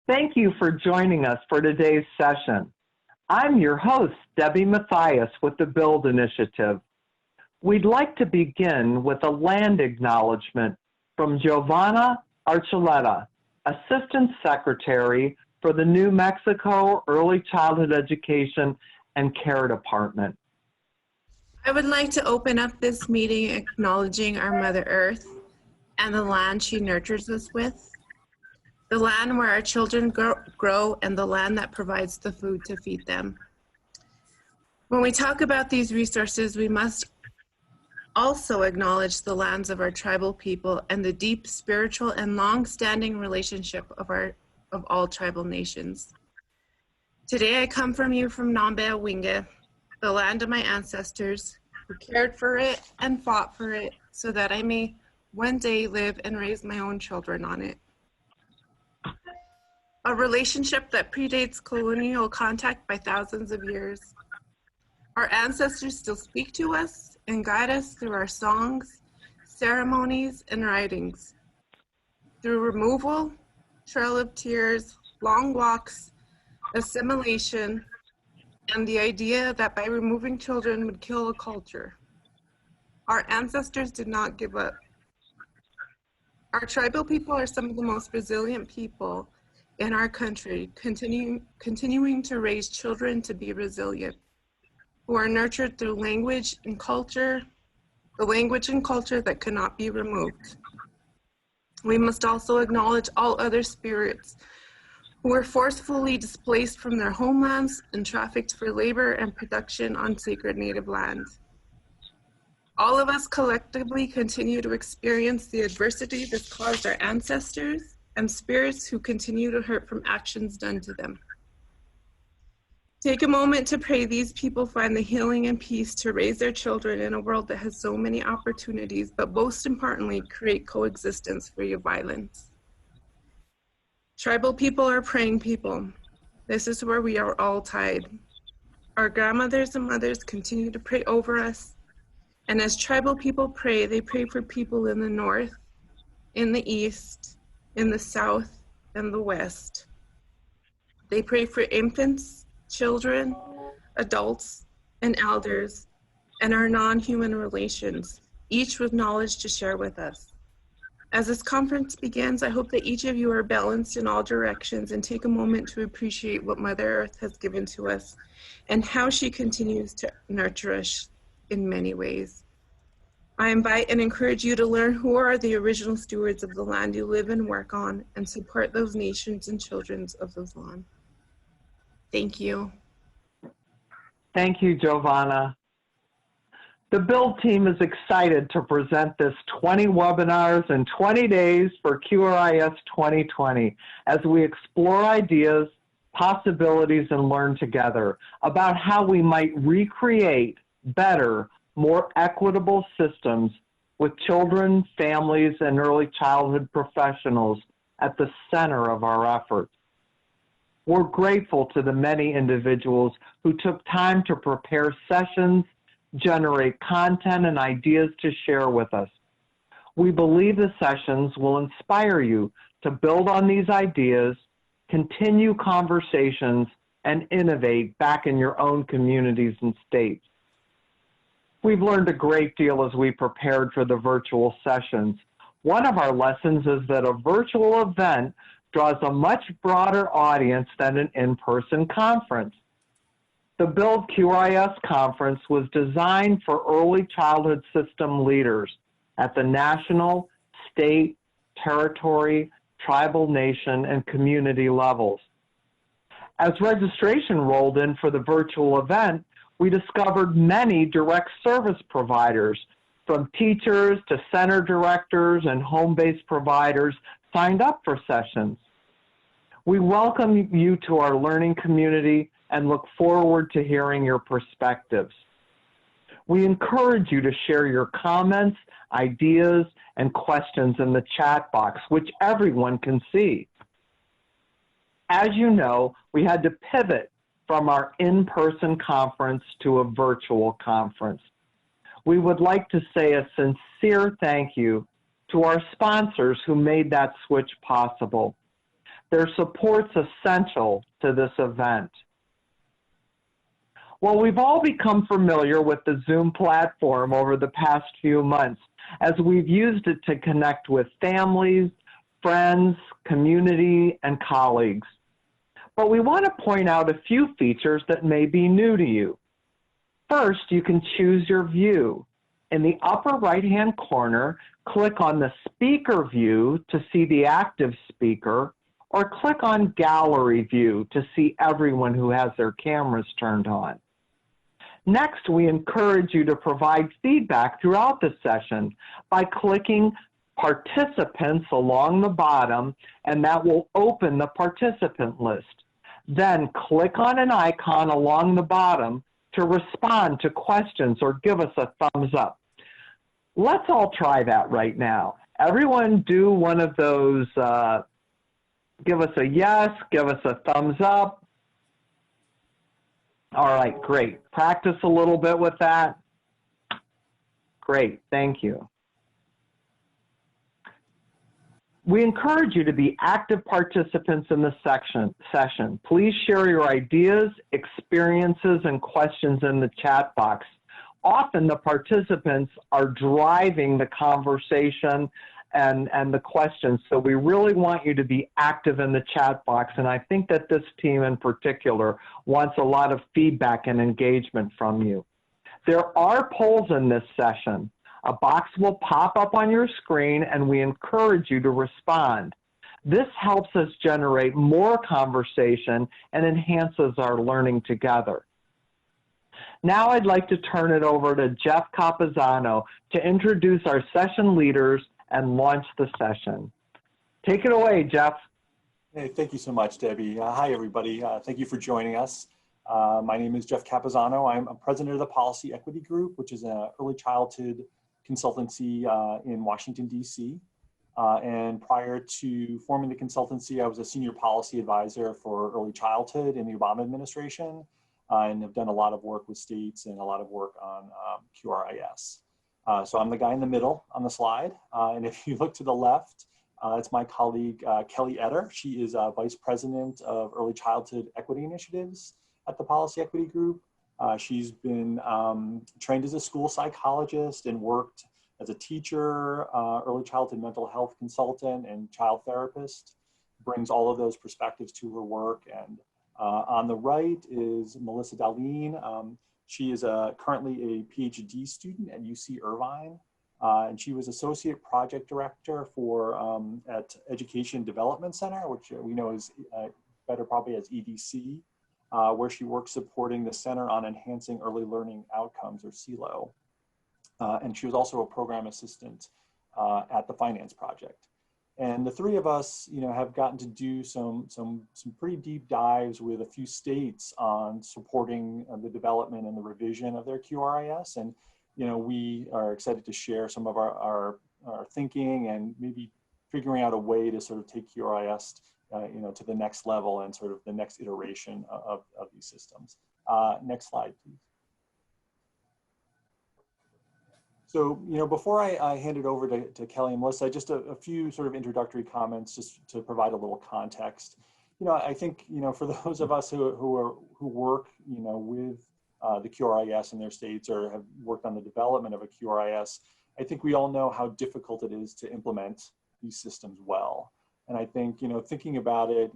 Thank you for joining us for today's session. I'm your host, Debbie Mathias with the BUILD Initiative. We'd like to begin with a land acknowledgement from Giovanna Archuleta, Assistant Secretary for the New Mexico Early Childhood Education and Care Department. I would like to open up this meeting acknowledging our Mother Earth and the land she nurtures us with, the land where our children grow, and the land that provides the food to feed them. When we talk about these resources, we must also acknowledge the lands of our tribal people and the deep spiritual and long-standing relationship of all tribal nations. Today I come from you from Nambe, the land of my ancestors who cared for it and fought for it so that I may one day live and raise my own children on it. A relationship that predates colonial contact by thousands of years. Our ancestors still speak to us and guide us through our songs, ceremonies, and writings. Through removal, trail of tears, long walks, assimilation, and the idea that by removing children would kill a culture. Our ancestors did not give up. Our tribal people are some of the most resilient people in our country, continuing to raise children to be resilient, who are nurtured through language and culture, the language and culture that cannot be removed. We must also acknowledge all other spirits who were forcefully displaced from their homelands and trafficked for labor and production on sacred native lands. All of us collectively continue to experience the adversity that caused our ancestors and spirits who continue to hurt from actions done to them. Take a moment to pray these people find the healing and peace to raise their children in a world that has so many opportunities, but most importantly, create coexistence free of violence. Tribal people are praying people. This is where we are all tied. Our grandmothers and mothers continue to pray over us. And as tribal people pray, they pray for people in the north, in the east, in the south, and the west. They pray for infants, children, adults, and elders, and our non-human relations, each with knowledge to share with us. As this conference begins, I hope that each of you are balanced in all directions and take a moment to appreciate what Mother Earth has given to us and how she continues to nurture us in many ways. I invite and encourage you to learn who are the original stewards of the land you live and work on and support those nations and children of those land. Thank you. Thank you, Giovanna. The BUILD team is excited to present this 20 webinars in 20 days for QRIS 2020 as we explore ideas, possibilities, and learn together about how we might recreate better, more equitable systems with children, families, and early childhood professionals at the center of our efforts. We're grateful to the many individuals who took time to prepare sessions, generate content, and ideas to share with us. We believe the sessions will inspire you to build on these ideas, continue conversations, and innovate back in your own communities and states. We've learned a great deal as we prepared for the virtual sessions. One of our lessons is that a virtual event draws a much broader audience than an in-person conference. The BUILD QRIS conference was designed for early childhood system leaders at the national, state, territory, tribal, nation, and community levels. As registration rolled in for the virtual event, we discovered many direct service providers, from teachers to center directors and home-based providers, signed up for sessions. We welcome you to our learning community and look forward to hearing your perspectives. We encourage you to share your comments, ideas, and questions in the chat box, which everyone can see. As you know, we had to pivot from our in-person conference to a virtual conference. We would like to say a sincere thank you to our sponsors who made that switch possible. Their support's essential to this event. Well, we've all become familiar with the Zoom platform over the past few months as we've used it to connect with families, friends, community, and colleagues. But we want to point out a few features that may be new to you. First, you can choose your view. In the upper right-hand corner, click on the speaker view to see the active speaker, or click on gallery view to see everyone who has their cameras turned on. Next, we encourage you to provide feedback throughout the session by clicking participants along the bottom, and that will open the participant list. Then click on an icon along the bottom to respond to questions or give us a thumbs up. Let's all try that right now. Everyone do one of those, give us a yes, give us a thumbs up. All right, great. Practice a little bit with that. Great, thank you. We encourage you to be active participants in the session. Please share your ideas, experiences, and questions in the chat box. Often the participants are driving the conversation and the questions, so we really want you to be active in the chat box, and I think that this team in particular wants a lot of feedback and engagement from you. There are polls in this session. A box will pop up on your screen, and we encourage you to respond. This helps us generate more conversation and enhances our learning together. Now I'd like to turn it over to Jeff Capizzano to introduce our session leaders and launch the session. Take it away, Jeff. Hey, thank you so much, Debbie. Hi, everybody. Thank you for joining us. My name is Jeff Capizzano. I'm president of the Policy Equity Group, which is an early childhood consultancy in Washington, D.C. And prior to forming the consultancy, I was a senior policy advisor for early childhood in the Obama administration, and have done a lot of work with states and a lot of work on QRIS. So I'm the guy in the middle on the slide. And if you look to the left, it's my colleague, Kelly Etter. She is Vice President of Early Childhood Equity Initiatives at the Policy Equity Group. She's been trained as a school psychologist and worked as a teacher, early childhood mental health consultant, and child therapist. Brings all of those perspectives to her work. And on the right is Melissa Dahlin. She is currently a PhD student at UC Irvine, and she was Associate Project Director for at Education Development Center, which we know is better probably as EDC, where she works supporting the Center on Enhancing Early Learning Outcomes, or CELO. And she was also a program assistant at the Finance Project. And the three of us, have gotten to do some pretty deep dives with a few states on supporting the development and the revision of their QRIS. And, we are excited to share some of our thinking and maybe figuring out a way to sort of take QRIS, to the next level and sort of the next iteration of these systems. Next slide, please. So, before I hand it over to Kelly and Melissa, just a few sort of introductory comments just to provide a little context. I think, for those of us who work, with the QRIS in their states or have worked on the development of a QRIS, I think we all know how difficult it is to implement these systems well. And I think, thinking about it,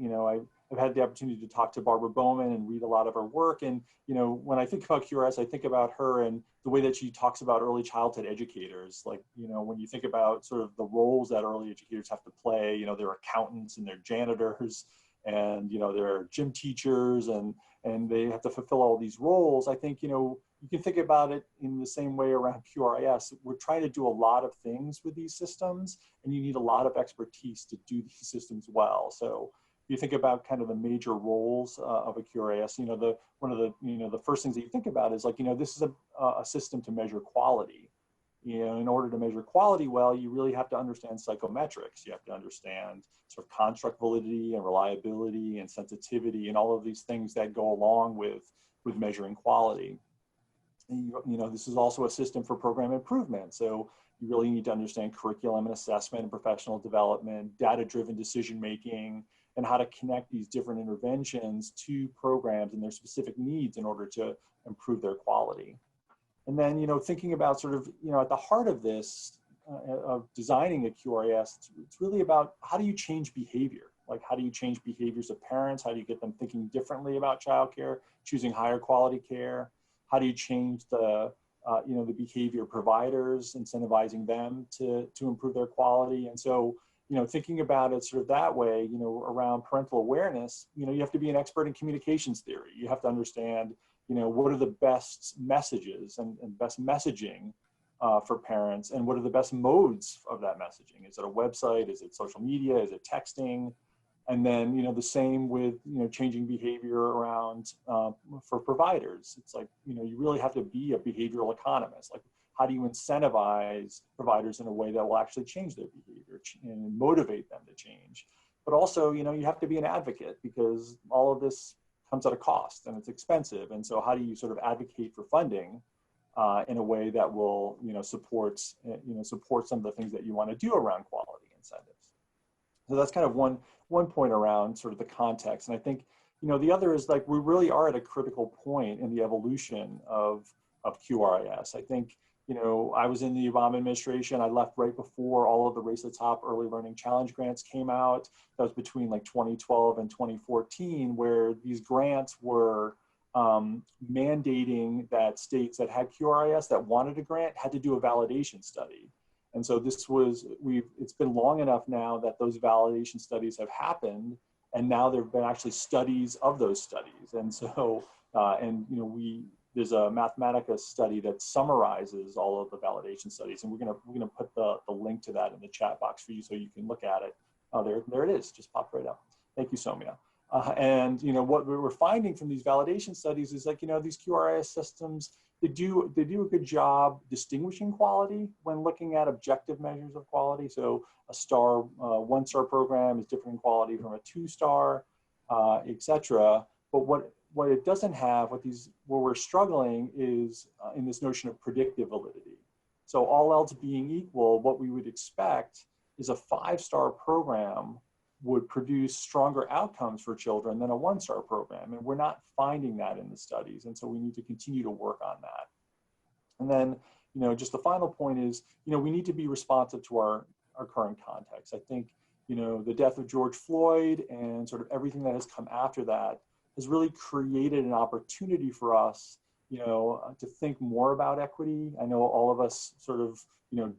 I've had the opportunity to talk to Barbara Bowman and read a lot of her work. And, when I think about QRIS, I think about her and the way that she talks about early childhood educators. Like, when you think about sort of the roles that early educators have to play, they're accountants and they're janitors and, they're gym teachers and they have to fulfill all these roles. I think, you can think about it in the same way around QRIS. We're trying to do a lot of things with these systems, and you need a lot of expertise to do these systems well. So if you think about kind of the major roles of a QRIS, one of the first things that you think about is like, this is a system to measure quality. In order to measure quality well, you really have to understand psychometrics. You have to understand sort of construct validity and reliability and sensitivity and all of these things that go along with measuring quality. And, this is also a system for program improvement. So, You really need to understand curriculum and assessment and professional development, data-driven decision-making, and how to connect these different interventions to programs and their specific needs in order to improve their quality. And then, thinking about sort of, at the heart of this, of designing a QRIS, it's really about how do you change behavior? Like, how do you change behaviors of parents? How do you get them thinking differently about childcare, choosing higher quality care? How do you change the behavior of providers, incentivizing them to improve their quality? And so, thinking about it sort of that way, around parental awareness, you have to be an expert in communications theory. You have to understand, what are the best messages and best messaging for parents, and what are the best modes of that messaging? Is it a website? Is it social media? Is it texting? And then, the same with, changing behavior around for providers. It's like, you really have to be a behavioral economist. Like, how do you incentivize providers in a way that will actually change their behavior and motivate them to change? But also, you have to be an advocate, because all of this comes at a cost and it's expensive. And so how do you sort of advocate for funding in a way that will, support some of the things that you want to do around quality incentives? So that's kind of one point around sort of the context. And I think, the other is, like, we really are at a critical point in the evolution of QRIS. I think, I was in the Obama administration. I left right before all of the Race to the Top Early Learning Challenge grants came out. That was between like 2012 and 2014, where these grants were mandating that states that had QRIS that wanted a grant had to do a validation study. And so it's been long enough now that those validation studies have happened, and now there have been actually studies of those studies. And so, there's a Mathematica study that summarizes all of the validation studies, and we're gonna put the link to that in the chat box for you so you can look at it. Oh, there it is, just popped right up. Thank you, Somya. And what we're finding from these validation studies is, like, these QRIS systems, they do a good job distinguishing quality when looking at objective measures of quality. So a one-star program is different in quality from a 2-star, etc. But what it doesn't have, where we're struggling is in this notion of predictive validity. So all else being equal, what we would expect is a 5-star program would produce stronger outcomes for children than a 1-star program. And we're not finding that in the studies. And so we need to continue to work on that. And then, just the final point is, we need to be responsive to our current context. I think, the death of George Floyd and sort of everything that has come after that has really created an opportunity for us, to think more about equity. I know all of us sort of,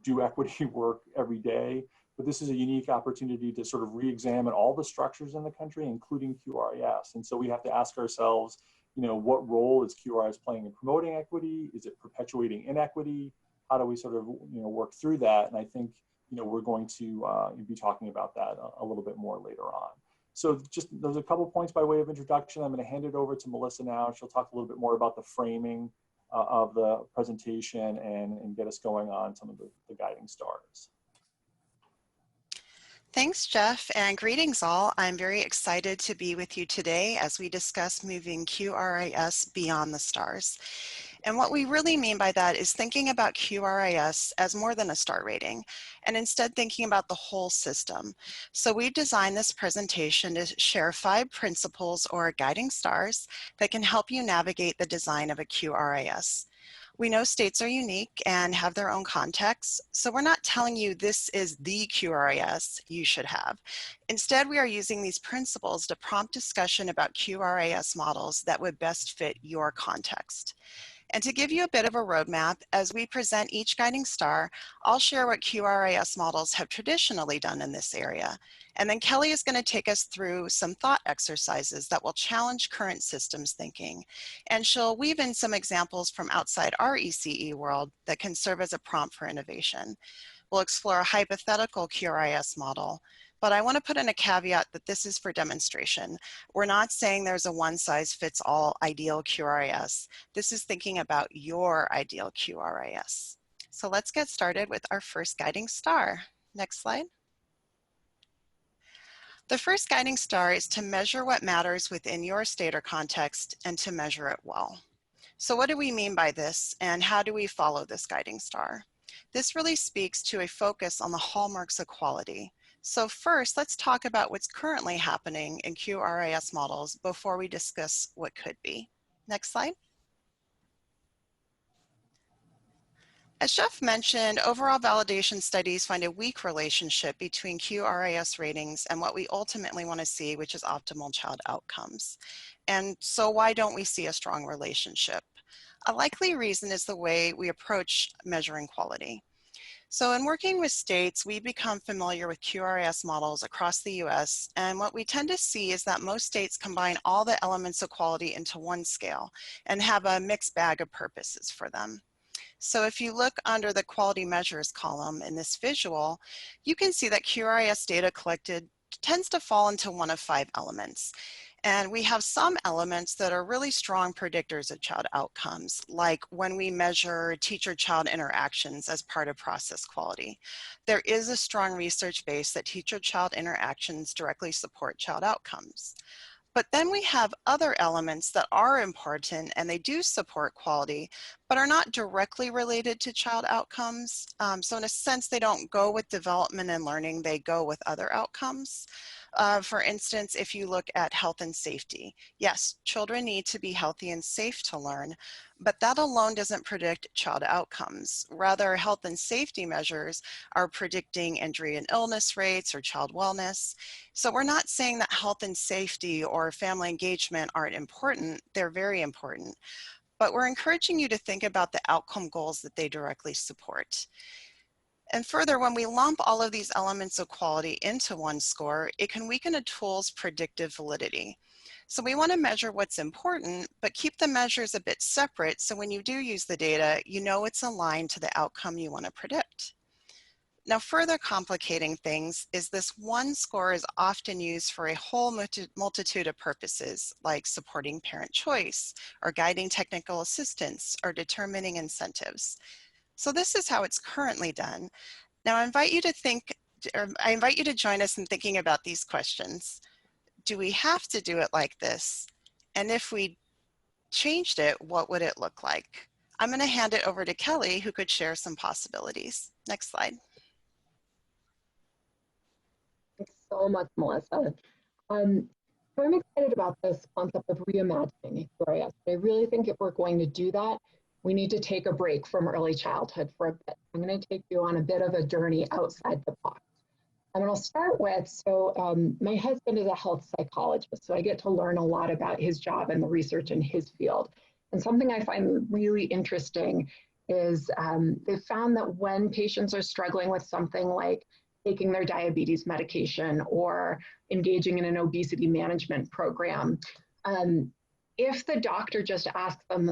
do equity work every day, but this is a unique opportunity to sort of re-examine all the structures in the country, including QRIS. And so we have to ask ourselves, what role is QRIS playing in promoting equity? Is it perpetuating inequity? How do we sort of, work through that? And I think, we're going to be talking about that a little bit more later on. So just, there's a couple points by way of introduction. I'm going to hand it over to Melissa now. She'll talk a little bit more about the framing of the presentation and get us going on some of the guiding stars. Thanks, Jeff, and greetings all. I'm very excited to be with you today as we discuss moving QRIS beyond the stars. And what we really mean by that is thinking about QRIS as more than a star rating, and instead thinking about the whole system. So we've designed this presentation to share 5 principles or guiding stars that can help you navigate the design of a QRIS. We know states are unique and have their own contexts, so we're not telling you this is the QRIS you should have. Instead, we are using these principles to prompt discussion about QRIS models that would best fit your context. And to give you a bit of a roadmap, as we present each guiding star, I'll share what QRIS models have traditionally done in this area. And then Kelly is going to take us through some thought exercises that will challenge current systems thinking. And she'll weave in some examples from outside our ECE world that can serve as a prompt for innovation. We'll explore a hypothetical QRIS model. But I want to put in a caveat that this is for demonstration. We're not saying there's a one-size-fits-all ideal QRIS. This is thinking about your ideal QRIS. So let's get started with our first guiding star. Next slide. The first guiding star is to measure what matters within your state or context and to measure it well. So what do we mean by this, and how do we follow this guiding star? This really speaks to a focus on the hallmarks of quality. So first, let's talk about what's currently happening in QRIS models before we discuss what could be. Next slide. As Jeff mentioned, overall validation studies find a weak relationship between QRIS ratings and what we ultimately want to see, which is optimal child outcomes. And so why don't we see a strong relationship? A likely reason is the way we approach measuring quality. So in working with states, we become familiar with QRIS models across the US, and what we tend to see is that most states combine all the elements of quality into one scale and have a mixed bag of purposes for them. So if you look under the quality measures column in this visual, you can see that QRIS data collected tends to fall into one of 5 elements. And we have some elements that are really strong predictors of child outcomes, like when we measure teacher-child interactions as part of process quality. There is a strong research base that teacher-child interactions directly support child outcomes. But then we have other elements that are important and they do support quality, but are not directly related to child outcomes. So in a sense, they don't go with development and learning, they go with other outcomes. For instance, if you look at health and safety, yes, children need to be healthy and safe to learn, but that alone doesn't predict child outcomes. Rather, health and safety measures are predicting injury and illness rates or child wellness. So we're not saying that health and safety or family engagement aren't important, they're very important. But we're encouraging you to think about the outcome goals that they directly support. And further, when we lump all of these elements of quality into one score, it can weaken a tool's predictive validity. So we want to measure what's important, but keep the measures a bit separate so when you do use the data, you know it's aligned to the outcome you want to predict. Now, further complicating things is this one score is often used for a whole multitude of purposes, like supporting parent choice, or guiding technical assistance, or determining incentives. So this is how it's currently done. Now I invite you to join us in thinking about these questions. Do we have to do it like this? And if we changed it, what would it look like? I'm going to hand it over to Kelly, who could share some possibilities. Next slide. Thanks so much, Melissa. So I'm excited about this concept of reimagining QRIS. I really think if we're going to do that, we need to take a break from early childhood for a bit. I'm going to take you on a bit of a journey outside the box. And I'll start with, my husband is a health psychologist, so I get to learn a lot about his job and the research in his field. And something I find really interesting is they've found that when patients are struggling with something like taking their diabetes medication or engaging in an obesity management program, if the doctor just asks them,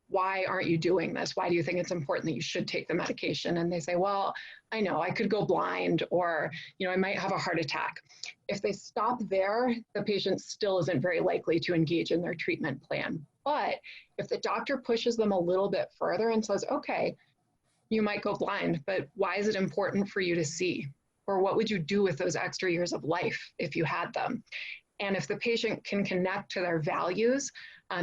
why aren't you doing this? Why do you think it's important that you should take the medication? And they say, well, I know I could go blind, or, I might have a heart attack. If they stop there, the patient still isn't very likely to engage in their treatment plan. But if the doctor pushes them a little bit further and says, okay, you might go blind, but why is it important for you to see? Or what would you do with those extra years of life if you had them? And if the patient can connect to their values,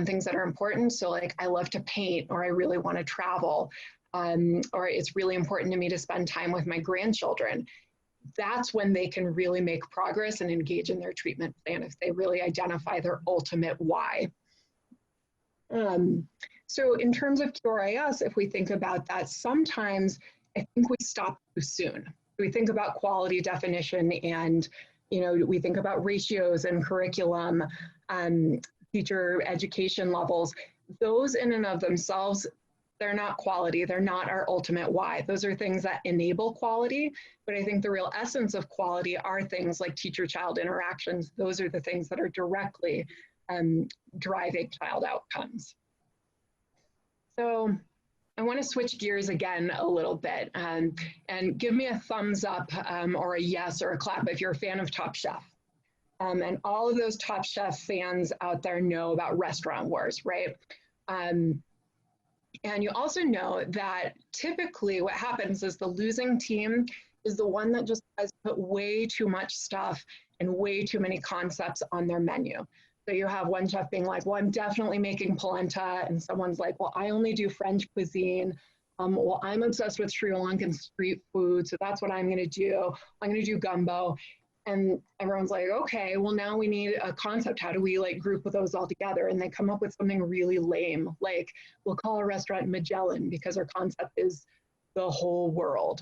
things that are important, so like I love to paint, or I really want to travel, or it's really important to me to spend time with my grandchildren, that's when they can really make progress and engage in their treatment plan, if they really identify their ultimate why. So in terms of QRIS, if we think about that, sometimes I think we stop too soon. We think about quality definition and we think about ratios and curriculum, teacher education levels. Those in and of themselves, they're not quality. They're not our ultimate why. Those are things that enable quality. But I think the real essence of quality are things like teacher-child interactions. Those are the things that are directly driving child outcomes. So I want to switch gears again a little bit and give me a thumbs up or a yes or a clap if you're a fan of Top Chef. And all of those Top Chef fans out there know about restaurant wars, right? And you also know that typically what happens is the losing team is the one that just has put way too much stuff and way too many concepts on their menu. So you have one chef being like, well, I'm definitely making polenta. And someone's like, well, I only do French cuisine. Well, I'm obsessed with Sri Lankan street food, so that's what I'm going to do. I'm going to do gumbo. And everyone's like, okay, well, now we need a concept. How do we like group those all together? And they come up with something really lame, like we'll call a restaurant Magellan because our concept is the whole world.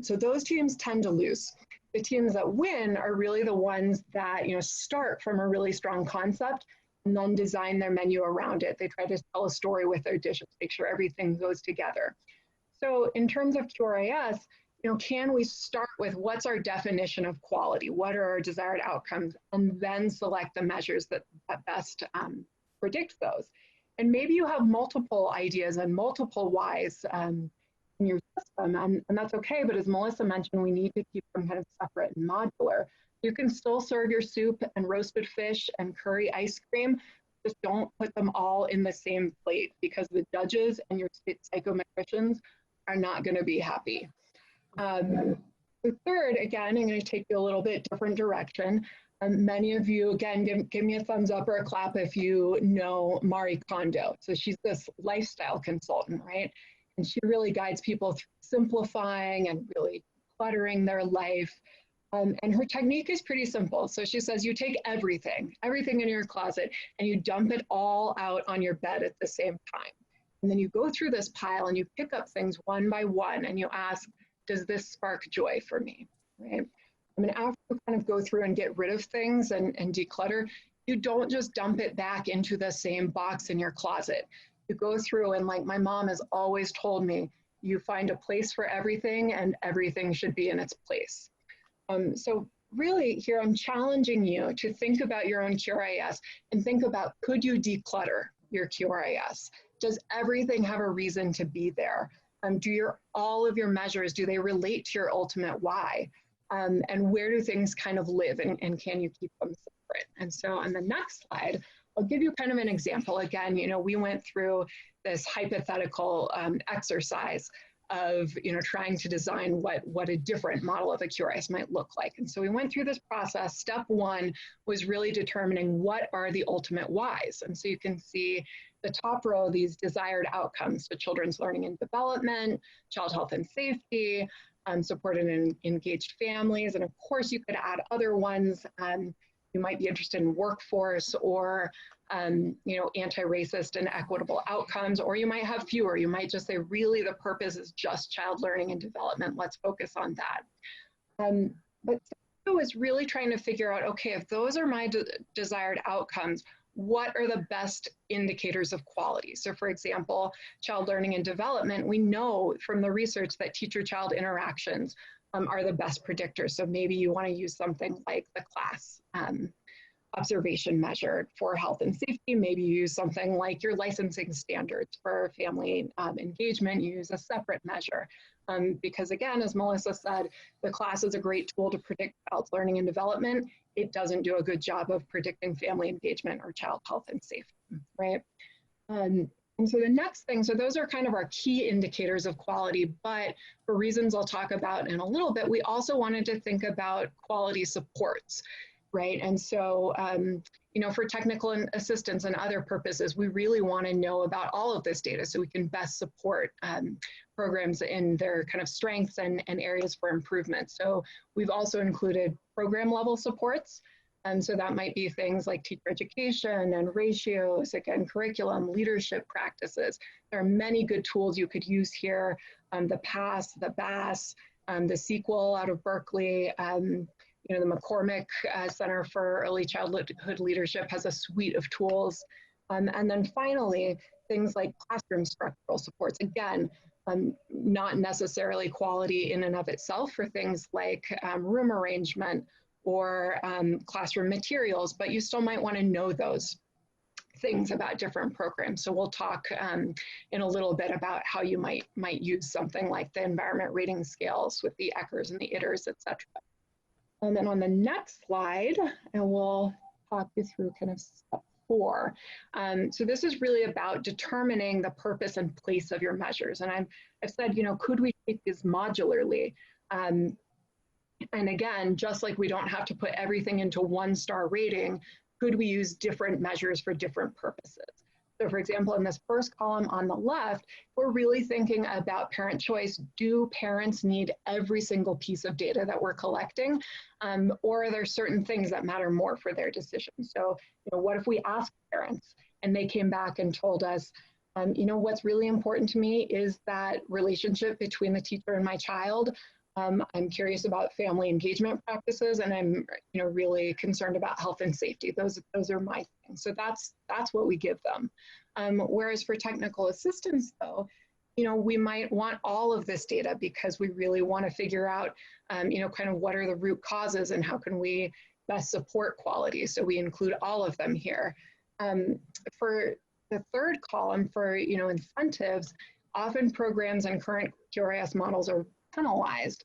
So those teams tend to lose. The teams that win are really the ones that start from a really strong concept and then design their menu around it. They try to tell a story with their dishes, make sure everything goes together. So in terms of QRIS, can we start with what's our definition of quality? What are our desired outcomes? And then select the measures that best predict those. And maybe you have multiple ideas and multiple whys in your system, and that's okay, but as Melissa mentioned, we need to keep them kind of separate and modular. You can still serve your soup and roasted fish and curry ice cream, just don't put them all in the same plate because the judges and your psychometricians are not going to be happy. The third, again, I'm going to take you a little bit different direction. Many of you, again, give me a thumbs up or a clap if you know Marie Kondo. So she's this lifestyle consultant, right? And she really guides people through simplifying and really cluttering their life. And her technique is pretty simple. So she says you take everything in your closet, and you dump it all out on your bed at the same time. And then you go through this pile and you pick up things one by one and you ask, does this spark joy for me, right? I mean, after you kind of go through and get rid of things and declutter, you don't just dump it back into the same box in your closet. You go through and, like my mom has always told me, you find a place for everything and everything should be in its place. So really here I'm challenging you to think about your own QRIS and think about, could you declutter your QRIS? Does everything have a reason to be there? Do all of your measures, do they relate to your ultimate why? And where do things kind of live, and can you keep them separate? And so on the next slide, I'll give you kind of an example. Again, we went through this hypothetical exercise of trying to design what a different model of a QRIS might look like. And so we went through this process. Step one was really determining what are the ultimate whys. And so you can see the top row, these desired outcomes, so children's learning and development, child health and safety, supported and engaged families. And of course you could add other ones. You might be interested in workforce or anti-racist and equitable outcomes, or you might have fewer. You might just say, really, the purpose is just child learning and development. Let's focus on that. But so is really trying to figure out, okay, if those are my desired outcomes, what are the best indicators of quality? So for example, child learning and development, we know from the research that teacher-child interactions are the best predictors. So maybe you want to use something like the class observation measure for health and safety. Maybe you use something like your licensing standards for family engagement. You use a separate measure. Because again, as Melissa said, the class is a great tool to predict child's learning and development. It doesn't do a good job of predicting family engagement or child health and safety, right? And so the next thing, so those are kind of our key indicators of quality, but for reasons I'll talk about in a little bit, we also wanted to think about quality supports, right? And so, for technical assistance and other purposes, we really want to know about all of this data so we can best support programs in their kind of strengths and areas for improvement. So we've also included program level supports. And so that might be things like teacher education and ratios, again, curriculum, leadership practices. There are many good tools you could use here. The PASS, the BASS, the Sequel out of Berkeley, the McCormick Center for Early Childhood Leadership has a suite of tools. And then finally, things like classroom structural supports. Again, not necessarily quality in and of itself for things like room arrangement or classroom materials, but you still might want to know those things about different programs. So we'll talk in a little bit about how you might use something like the environment rating scales with the Eckers and the Itters, et cetera. And then on the next slide, I will talk you through kind of step 4. So this is really about determining the purpose and place of your measures. And I've said, could we take this modularly? And again, just like we don't have to put everything into 1-star rating, could we use different measures for different purposes? So for example, in this first column on the left, we're really thinking about parent choice. Do parents need every single piece of data that we're collecting? Or are there certain things that matter more for their decisions? So, what if we ask parents and they came back and told us, what's really important to me is that relationship between the teacher and my child. I'm curious about family engagement practices, and I'm really concerned about health and safety. Those are my things. So that's what we give them. Whereas for technical assistance, though, we might want all of this data because we really want to figure out, kind of what are the root causes and how can we best support quality. So we include all of them here. For the third column, for incentives, often programs and current QRIS models are penalized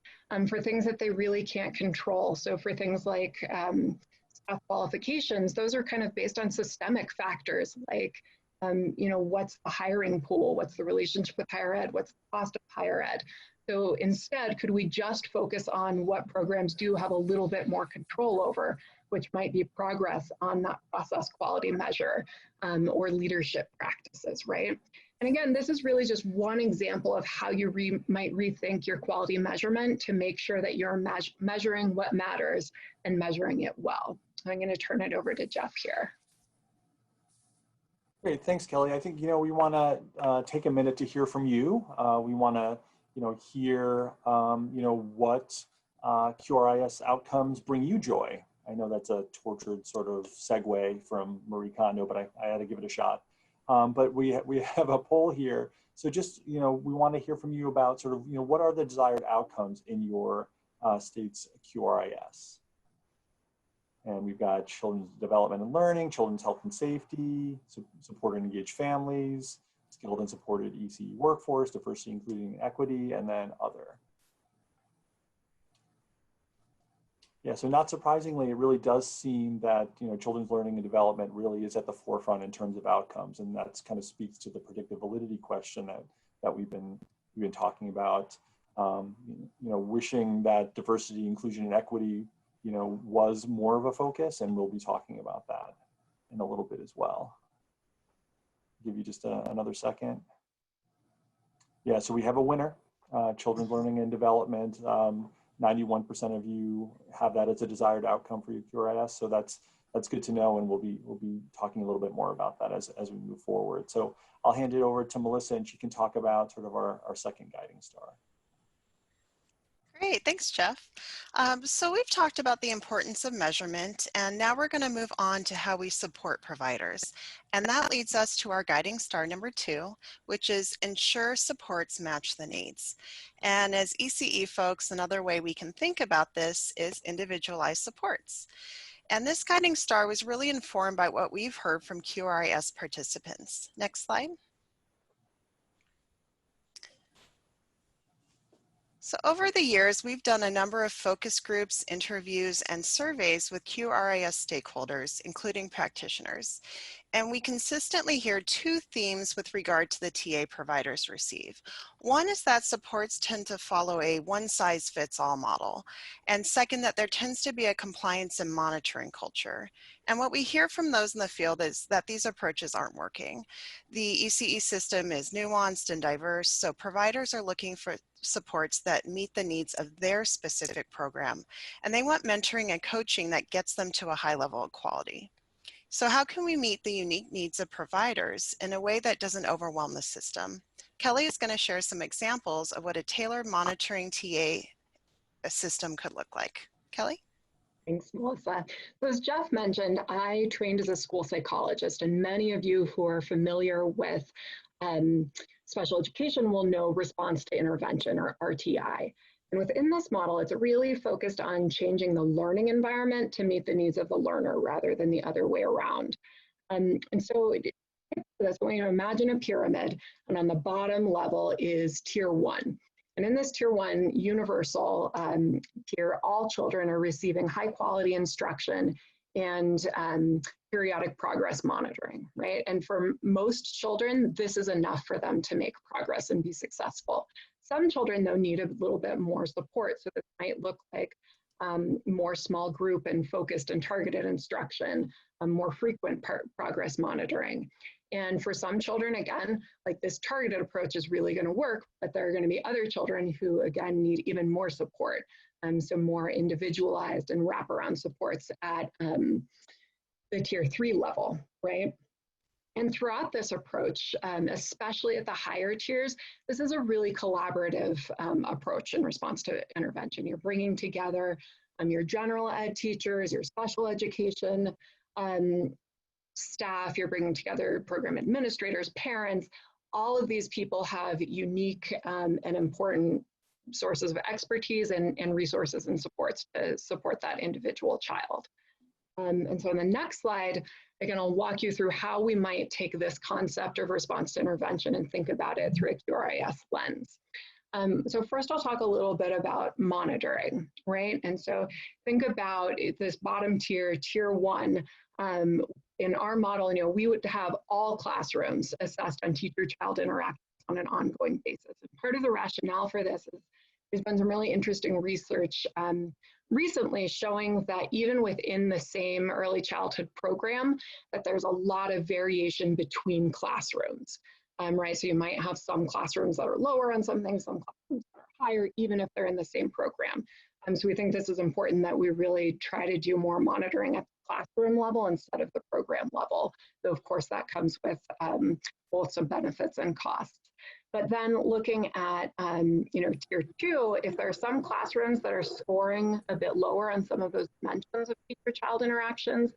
for things that they really can't control. So for things like staff qualifications, those are kind of based on systemic factors like, what's the hiring pool? What's the relationship with higher ed? What's the cost of higher ed? So instead, could we just focus on what programs do have a little bit more control over, which might be progress on that process quality measure or leadership practices, right? And again, this is really just one example of how you might rethink your quality measurement to make sure that you're measuring what matters and measuring it well. I'm going to turn it over to Jeff here. Great, thanks, Kelly. I think we want to take a minute to hear from you. We want to hear what QRIS outcomes bring you joy. I know that's a tortured sort of segue from Marie Kondo, but I had to give it a shot. But we have a poll here. So just, we want to hear from you about sort of, what are the desired outcomes in your state's QRIS? And we've got children's development and learning, children's health and safety, supported and engaged families, skilled and supported ECE workforce, diversity, including equity, and then other. Yeah, so not surprisingly, it really does seem that children's learning and development really is at the forefront in terms of outcomes, and that's kind of speaks to the predictive validity question that we've been talking about. Wishing that diversity, inclusion, and equity was more of a focus, and we'll be talking about that in a little bit as well. Give you just another second. Yeah, so we have a winner, children's learning and development. 91% of you have that as a desired outcome for your QRIS, so that's good to know, and we'll be talking a little bit more about that as we move forward. So I'll hand it over to Melissa, and she can talk about sort of our second guiding star. Great, thanks, Jeff. So we've talked about the importance of measurement, and now we're going to move on to how we support providers. And that leads us to our guiding star number 2, which is ensure supports match the needs. And as ECE folks, another way we can think about this is individualized supports. And this guiding star was really informed by what we've heard from QRIS participants. Next slide. So over the years, we've done a number of focus groups, interviews, and surveys with QRIS stakeholders, including practitioners. And we consistently hear 2 themes with regard to the TA providers receive. One is that supports tend to follow a one-size-fits-all model. And second, that there tends to be a compliance and monitoring culture. And what we hear from those in the field is that these approaches aren't working. The ECE system is nuanced and diverse, so providers are looking for supports that meet the needs of their specific program. And they want mentoring and coaching that gets them to a high level of quality. So how can we meet the unique needs of providers in a way that doesn't overwhelm the system? Kelly is going to share some examples of what a tailored monitoring TA system could look like. Kelly? Thanks, Melissa. So as Jeff mentioned, I trained as a school psychologist, and many of you who are familiar with special education will know response to intervention, or RTI. And within this model, it's really focused on changing the learning environment to meet the needs of the learner rather than the other way around. And so that's going to imagine a pyramid, and on the bottom level is tier 1. And in this tier 1 universal tier, all children are receiving high quality instruction and periodic progress monitoring, right? And for most children, this is enough for them to make progress and be successful. Some children, though, need a little bit more support. So this might look like more small group and focused and targeted instruction, more frequent progress monitoring. And for some children, again, like this targeted approach is really going to work, but there are going to be other children who, again, need even more support. So more individualized and wraparound supports at the tier 3 level, right? And throughout this approach, especially at the higher tiers, this is a really collaborative approach in response to intervention. You're bringing together your general ed teachers, your special education staff, you're bringing together program administrators, parents. All of these people have unique and important sources of expertise and resources and supports to support that individual child. And so on the next slide, again, I'll walk you through how we might take this concept of response to intervention and think about it through a QRIS lens. So first I'll talk a little bit about monitoring, right? And so think about this bottom tier, tier 1. In our model, we would have all classrooms assessed on teacher-child interactions on an ongoing basis. And part of the rationale for this is there's been some really interesting research recently showing that even within the same early childhood program, that there's a lot of variation between classrooms. Right, so you might have some classrooms that are lower on some things, some classrooms that are higher, even if they're in the same program. So we think this is important that we really try to do more monitoring at the classroom level instead of the program level. Though of course that comes with both some benefits and costs. But then looking at tier 2, if there are some classrooms that are scoring a bit lower on some of those dimensions of teacher-child interactions,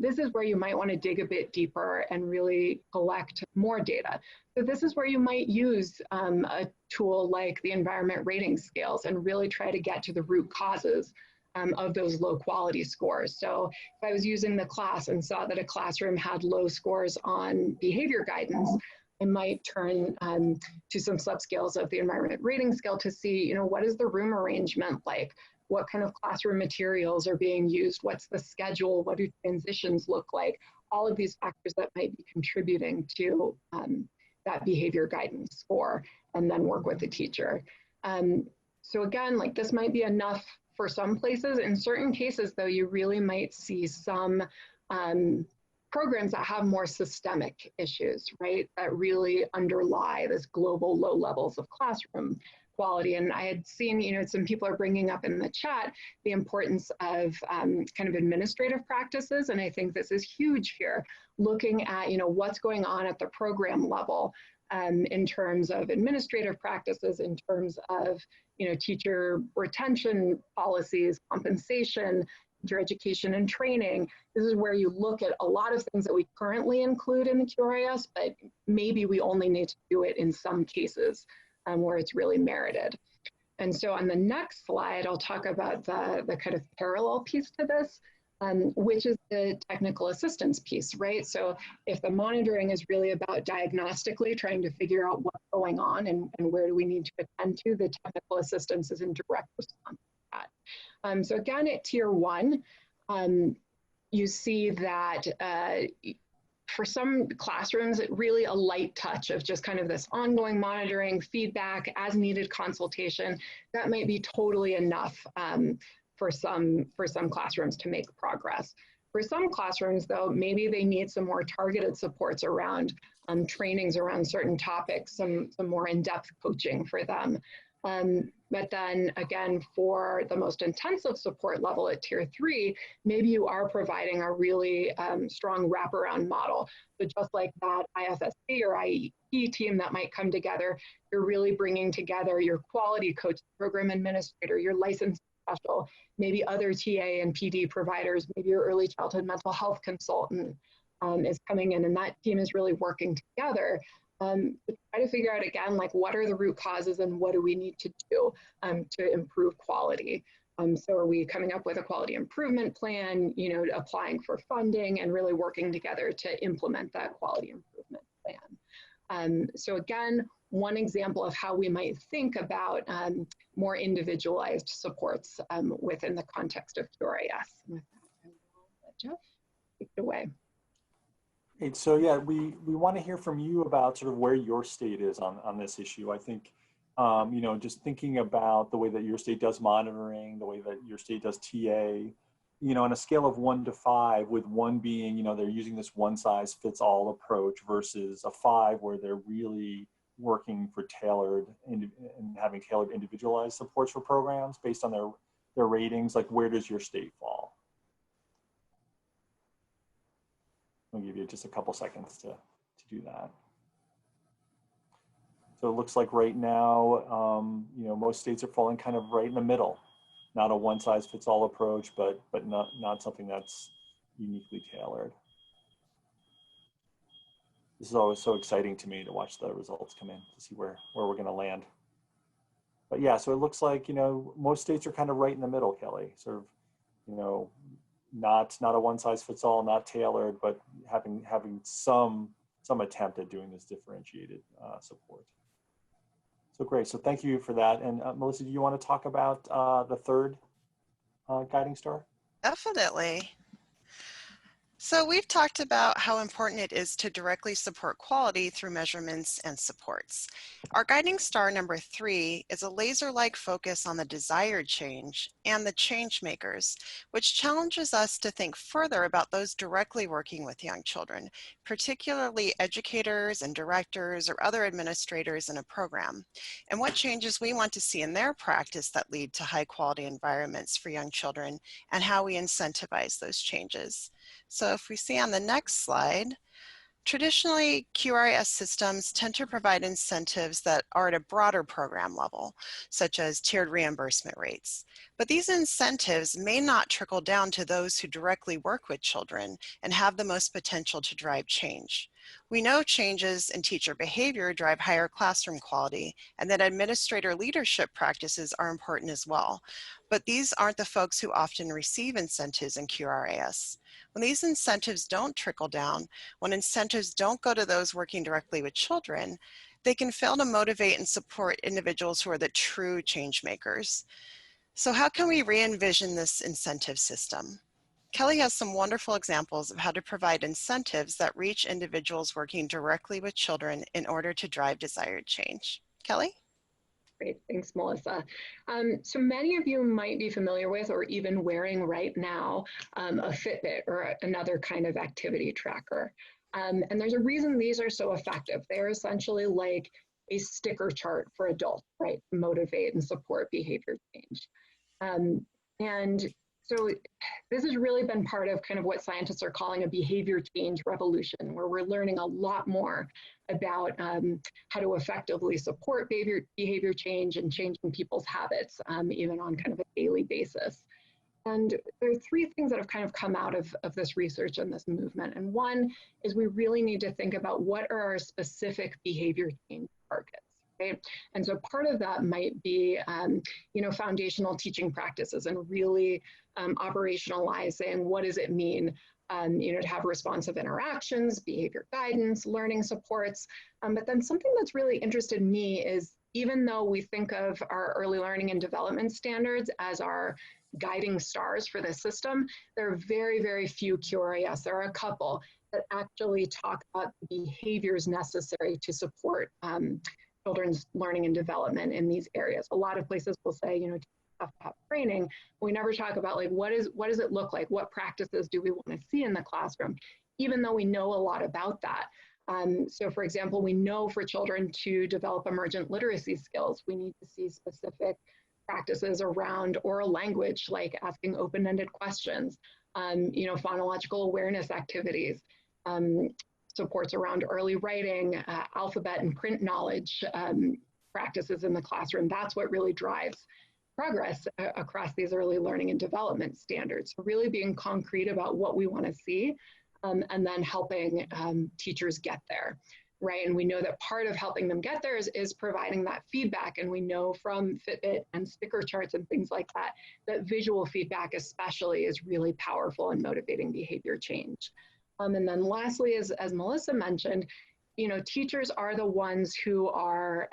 this is where you might want to dig a bit deeper and really collect more data. So this is where you might use a tool like the environment rating scales and really try to get to the root causes of those low quality scores. So if I was using the class and saw that a classroom had low scores on behavior guidance, I might turn to some subscales of the environment rating scale to see, what is the room arrangement like? What kind of classroom materials are being used? What's the schedule? What do transitions look like? All of these factors that might be contributing to that behavior guidance score, and then work with the teacher. So again, like this might be enough for some places. In certain cases, though, you really might see some programs that have more systemic issues, right? That really underlie this global low levels of classroom quality. And I had seen, some people are bringing up in the chat the importance of kind of administrative practices. And I think this is huge here, looking at, what's going on at the program level in terms of administrative practices, in terms of, teacher retention policies, compensation, teacher education and training. This is where you look at a lot of things that we currently include in the QRIS, but maybe we only need to do it in some cases where it's really merited. And so on the next slide, I'll talk about the kind of parallel piece to this, which is the technical assistance piece, right? So if the monitoring is really about diagnostically trying to figure out what's going on and where do we need to attend to, the technical assistance is in direct response to that. So again, at tier 1, you see that for some classrooms, it really a light touch of just kind of this ongoing monitoring, feedback, as needed consultation, that might be totally enough for some classrooms to make progress. For some classrooms, though, maybe they need some more targeted supports around trainings around certain topics, some more in-depth coaching for them. But then again, for the most intensive support level at tier 3, maybe you are providing a really strong wraparound model. So just like that IFSC or IEP team that might come together, you're really bringing together your quality coach, program administrator, your licensed special, maybe other TA and PD providers, maybe your early childhood mental health consultant is coming in, and that team is really working together to try to figure out, again, like what are the root causes and what do we need to do to improve quality. So are we coming up with a quality improvement plan, applying for funding and really working together to implement that quality improvement plan. So again, one example of how we might think about more individualized supports within the context of QRIS. With that, I will let Jeff take it away. Great. So yeah, we want to hear from you about sort of where your state is on this issue. I think, just thinking about the way that your state does monitoring, the way that your state does TA, you know, on a scale of 1 to 5, with 1 being, you know, they're using this one-size-fits-all approach versus a 5 where they're really working for tailored and having tailored individualized supports for programs based on their ratings, like where does your state fall? I'll give you just a couple seconds to do that. So it looks like right now, you know, most states are falling kind of right in the middle. Not a one-size-fits-all approach, but not something that's uniquely tailored. This is always so exciting to me to watch the results come in to see where we're going to land. But yeah, so it looks like, you know, most states are kind of right in the middle, Kelly. Sort of, you know, not a one-size-fits-all, not tailored, but having some attempt at doing this differentiated support. So great. So thank you for that. And Melissa, do you want to talk about the third guiding star? Definitely. So we've talked about how important it is to directly support quality through measurements and supports. Our guiding star number 3 is a laser-like focus on the desired change and the change makers, which challenges us to think further about those directly working with young children, particularly educators and directors or other administrators in a program, and what changes we want to see in their practice that lead to high-quality environments for young children, and how we incentivize those changes. So if we see on the next slide, traditionally, QRIS systems tend to provide incentives that are at a broader program level, such as tiered reimbursement rates. But these incentives may not trickle down to those who directly work with children and have the most potential to drive change. We know changes in teacher behavior drive higher classroom quality, and that administrator leadership practices are important as well. But these aren't the folks who often receive incentives in QRIS. When these incentives don't trickle down, when incentives don't go to those working directly with children, they can fail to motivate and support individuals who are the true change makers. So how can we re-envision this incentive system? Kelly has some wonderful examples of how to provide incentives that reach individuals working directly with children in order to drive desired change. Kelly? Great, thanks, Melissa. So many of you might be familiar with or even wearing right now a FitBit or another kind of activity tracker. And there's a reason these are so effective. They're essentially like a sticker chart for adults, right? To motivate and support behavior change. And so this has really been part of kind of what scientists are calling a behavior change revolution, where we're learning a lot more about how to effectively support behavior change and changing people's habits, even on kind of a daily basis. And there are 3 things that have kind of come out of this research and this movement. And one is we really need to think about what are our specific behavior change targets. Right? And so part of that might be, you know, foundational teaching practices and really operationalizing what does it mean, you know, to have responsive interactions, behavior guidance, learning supports. But then something that's really interested me is, even though we think of our early learning and development standards as our guiding stars for this system, there are very, very few QRIS. There are a couple that actually talk about the behaviors necessary to support children's learning and development in these areas. A lot of places will say, you know, have to have training. We never talk about like what does it look like? What practices do we want to see in the classroom? Even though we know a lot about that. So for example, we know for children to develop emergent literacy skills, we need to see specific practices around oral language, like asking open-ended questions, you know, phonological awareness activities, supports around early writing, alphabet and print knowledge practices in the classroom. That's what really drives progress across these early learning and development standards. So really being concrete about what we want to see, and then helping teachers get there, right? And we know that part of helping them get there is providing that feedback. And we know from FitBit and sticker charts and things like that, that visual feedback especially is really powerful in motivating behavior change. And then lastly, as Melissa mentioned, you know, teachers are the ones who are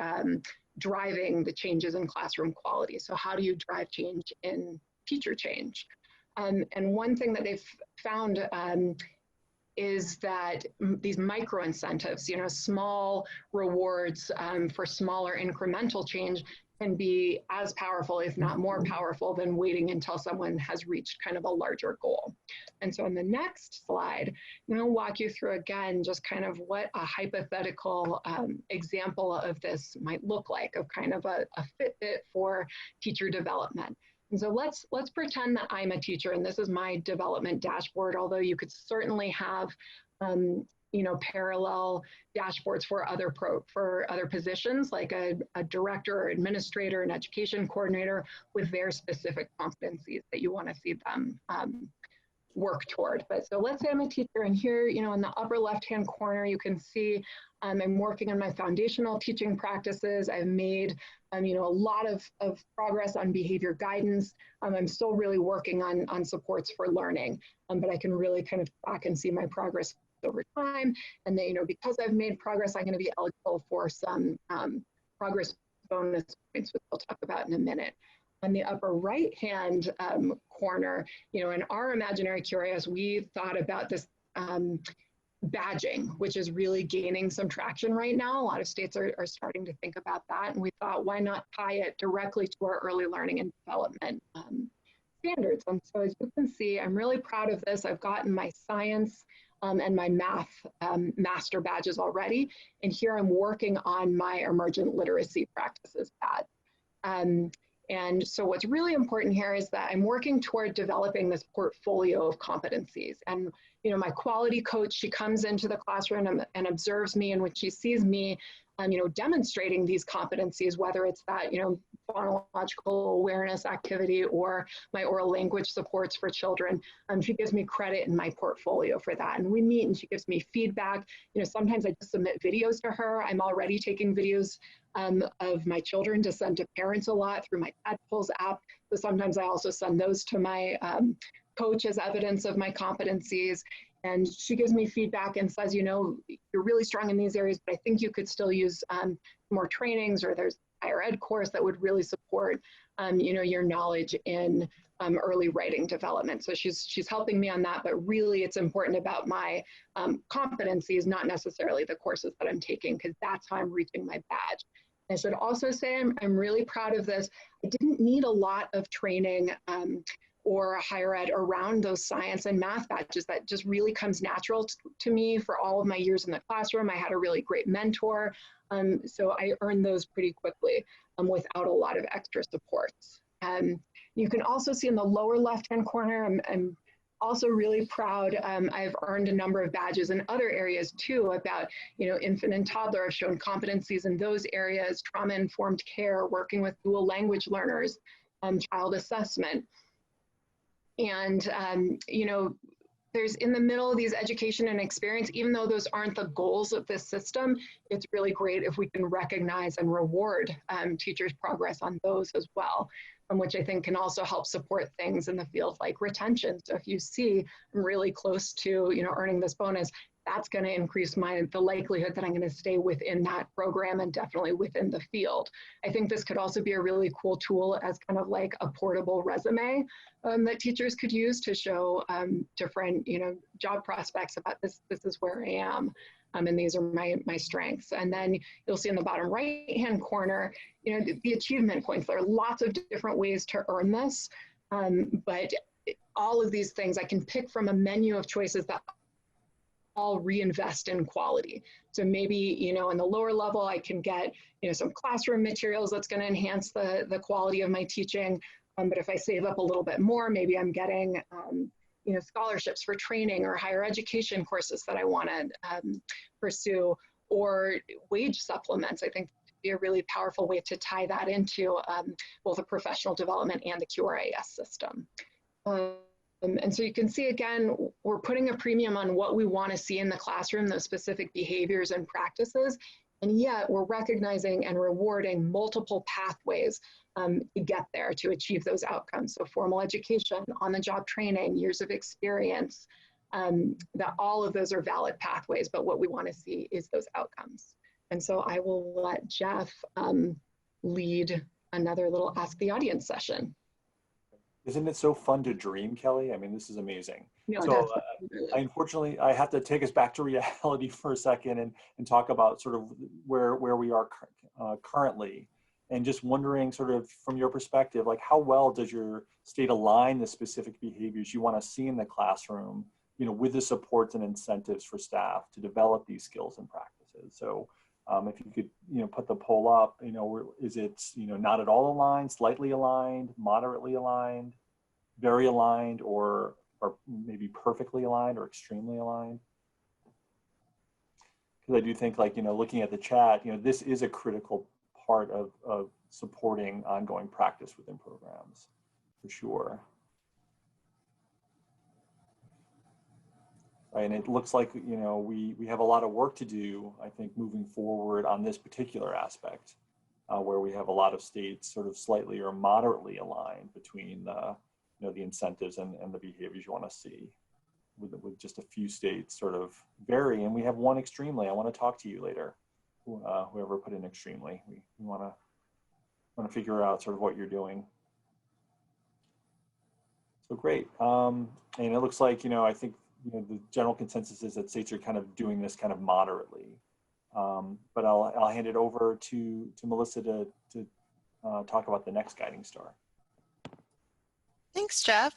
driving the changes in classroom quality. So how do you drive change in teacher change? And one thing that they've found is that these micro incentives, you know, small rewards for smaller incremental change can be as powerful, if not more powerful, than waiting until someone has reached kind of a larger goal. And so on the next slide, I'm going to walk you through again just kind of what a hypothetical example of this might look like, of kind of a FitBit for teacher development. And so let's pretend that I'm a teacher and this is my development dashboard, although you could certainly have you know, parallel dashboards for other positions, like a director or administrator, an education coordinator, with their specific competencies that you want to see them work toward. But so let's say I'm a teacher, and here, you know, in the upper left-hand corner, you can see I'm working on my foundational teaching practices. I've made, you know, a lot of progress on behavior guidance. I'm still really working on supports for learning, but I can really kind of track and see my progress over time. And then, you know, because I've made progress, I'm going to be eligible for some progress bonus points, which we'll talk about in a minute. On the upper right-hand corner, you know, in our imaginary QRIS, we thought about this badging, which is really gaining some traction right now. A lot of states are starting to think about that. And we thought, why not tie it directly to our early learning and development standards? And so as you can see, I'm really proud of this. I've gotten my science and my math master badges already. And here I'm working on my emergent literacy practices badge. And so what's really important here is that I'm working toward developing this portfolio of competencies. And, you know, my quality coach, she comes into the classroom and observes me, and when she sees me, you know, demonstrating these competencies, whether it's that, you know, phonological awareness activity or my oral language supports for children, she gives me credit in my portfolio for that. And we meet and she gives me feedback. You know, sometimes I just submit videos to her. I'm already taking videos of my children to send to parents a lot through my Tadpoles app. So sometimes I also send those to my coach as evidence of my competencies. And she gives me feedback and says, you know, you're really strong in these areas, but I think you could still use more trainings, or there's a higher ed course that would really support, you know, your knowledge in early writing development. So she's helping me on that, but really it's important about my competencies, not necessarily the courses that I'm taking, because that's how I'm reaching my badge. I should also say I'm really proud of this. I didn't need a lot of training or higher ed around those science and math badges. That just really comes natural to me for all of my years in the classroom. I had a really great mentor, so I earned those pretty quickly without a lot of extra supports. You can also see in the lower left-hand corner, I'm also really proud. I've earned a number of badges in other areas too about, you know, infant and toddler. I've shown competencies in those areas, trauma-informed care, working with dual language learners, child assessment. And, you know, there's in the middle these education and experience, even though those aren't the goals of this system, it's really great if we can recognize and reward teachers' progress on those as well, which I think can also help support things in the field like retention. So if you see I'm really close to, you know, earning this bonus, that's going to increase the likelihood that I'm going to stay within that program and definitely within the field. I think this could also be a really cool tool as kind of like a portable resume that teachers could use to show different, you know, job prospects about this is where I am. And these are my strengths. And then you'll see in the bottom right-hand corner, you know, the achievement points. There are lots of different ways to earn this, but all of these things I can pick from a menu of choices that all reinvest in quality. So maybe, you know, in the lower level, I can get, you know, some classroom materials that's going to enhance the quality of my teaching. But if I save up a little bit more, maybe I'm getting, you know, scholarships for training or higher education courses that I want to pursue, or wage supplements. I think would be a really powerful way to tie that into both a professional development and the QRIS system. And so you can see, again, we're putting a premium on what we want to see in the classroom, those specific behaviors and practices, and yet we're recognizing and rewarding multiple pathways to get there, to achieve those outcomes. So formal education, on-the-job training, years of experience, that all of those are valid pathways, but what we want to see is those outcomes. And so I will let Jeff lead another little Ask the Audience session. Isn't it so fun to dream, Kelly? I mean, this is amazing. No, so unfortunately, I have to take us back to reality for a second and talk about sort of where we are currently. And just wondering, sort of from your perspective, like how well does your state align the specific behaviors you want to see in the classroom, with the supports and incentives for staff to develop these skills and practices? So if you could, put the poll up, is it, not at all aligned, slightly aligned, moderately aligned, very aligned, or maybe perfectly aligned or extremely aligned? Because I do think, like, looking at the chat, this is a critical part of supporting ongoing practice within programs, for sure. Right, and it looks like, we have a lot of work to do, I think, moving forward on this particular aspect, where we have a lot of states sort of slightly or moderately aligned between the incentives and the behaviors you want to see, with just a few states sort of vary. And we have one extremely. I want to talk to you later, whoever put in extremely. We want to figure out sort of what you're doing. So great. And it looks like, I think, the general consensus is that states are kind of doing this kind of moderately. But I'll hand it over to Melissa to talk about the next guiding star. Thanks, Jeff.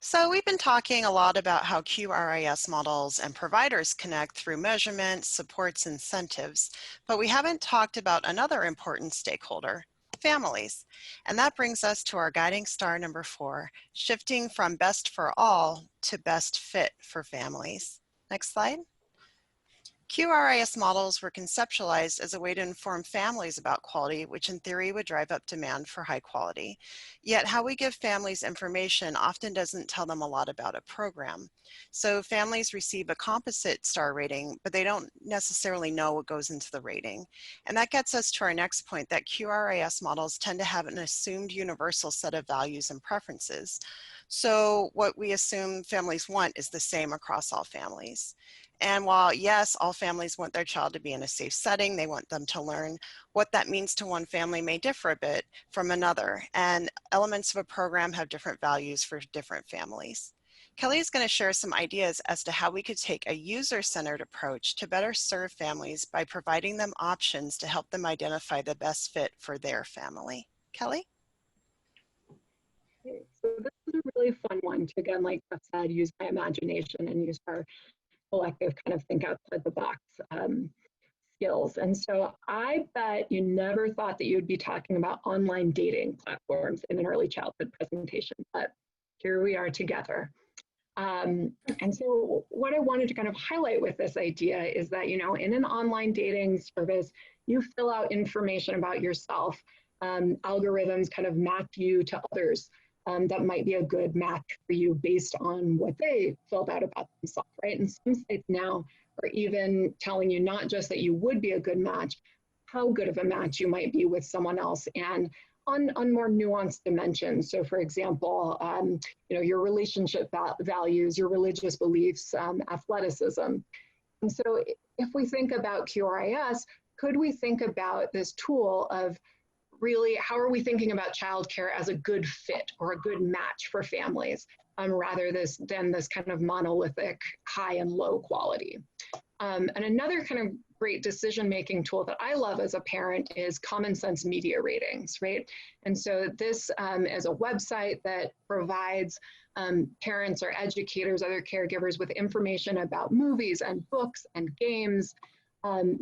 So we've been talking a lot about how QRIS models and providers connect through measurement, supports, incentives, but we haven't talked about another important stakeholder, families. And that brings us to our guiding star number 4, shifting from best for all to best fit for families. Next slide. QRIS models were conceptualized as a way to inform families about quality, which in theory would drive up demand for high quality. Yet how we give families information often doesn't tell them a lot about a program. So families receive a composite star rating, but they don't necessarily know what goes into the rating. And that gets us to our next point, that QRIS models tend to have an assumed universal set of values and preferences. So what we assume families want is the same across all families. And while, yes, all families want their child to be in a safe setting, they want them to learn, what that means to one family may differ a bit from another. And elements of a program have different values for different families. Kelly is going to share some ideas as to how we could take a user-centered approach to better serve families by providing them options to help them identify the best fit for their family. Kelly? Okay, so this is a really fun one to, again, like Jeff said, use my imagination and use our collective kind of think outside the box skills. And so I bet you never thought that you would be talking about online dating platforms in an early childhood presentation, but here we are together. And so what I wanted to kind of highlight with this idea is that, in an online dating service, you fill out information about yourself. Algorithms kind of map you to others that might be a good match for you based on what they filled out about themselves, right? And some sites now are even telling you not just that you would be a good match, how good of a match you might be with someone else, and on more nuanced dimensions. So for example, your relationship values, your religious beliefs, athleticism. And so if we think about QRIS, could we think about this tool of really, how are we thinking about childcare as a good fit or a good match for families, rather than this kind of monolithic high and low quality? And another kind of great decision-making tool that I love as a parent is common sense media ratings, right? And so this is a website that provides parents or educators, other caregivers with information about movies and books and games,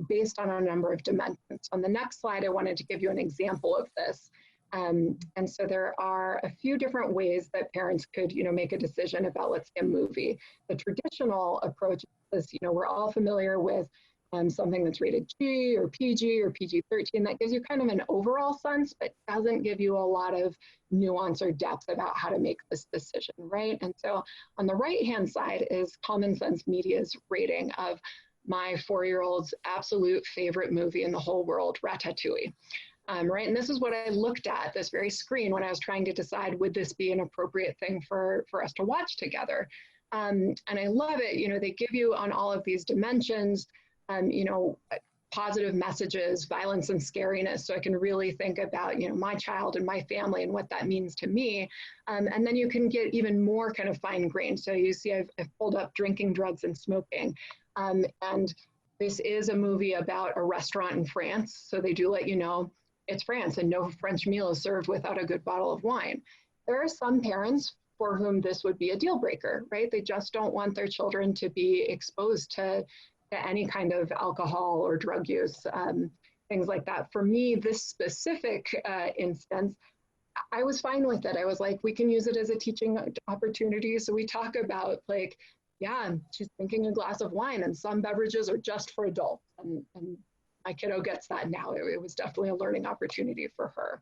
based on a number of dimensions. On the next slide, I wanted to give you an example of this. And so there are a few different ways that parents could, make a decision about, let's say, a movie. The traditional approach is, we're all familiar with something that's rated G or PG-13. That gives you kind of an overall sense, but doesn't give you a lot of nuance or depth about how to make this decision, right? And so on the right-hand side is Common Sense Media's rating of my 4-year-old's absolute favorite movie in the whole world, Ratatouille. Right, and this is what I looked at, this very screen, when I was trying to decide, would this be an appropriate thing for us to watch together? And I love it, they give you on all of these dimensions, positive messages, violence and scariness, so I can really think about, my child and my family and what that means to me. And then you can get even more kind of fine-grained. So you see I've pulled up drinking, drugs, and smoking. And this is a movie about a restaurant in France, so they do let you know it's France and no French meal is served without a good bottle of wine. There are some parents for whom this would be a deal breaker, right? They just don't want their children to be exposed to any kind of alcohol or drug use, things like that. For me, this specific instance, I was fine with it. I was like, we can use it as a teaching opportunity. So we talk about like, yeah, she's drinking a glass of wine and some beverages are just for adults. And my kiddo gets that now. It was definitely a learning opportunity for her.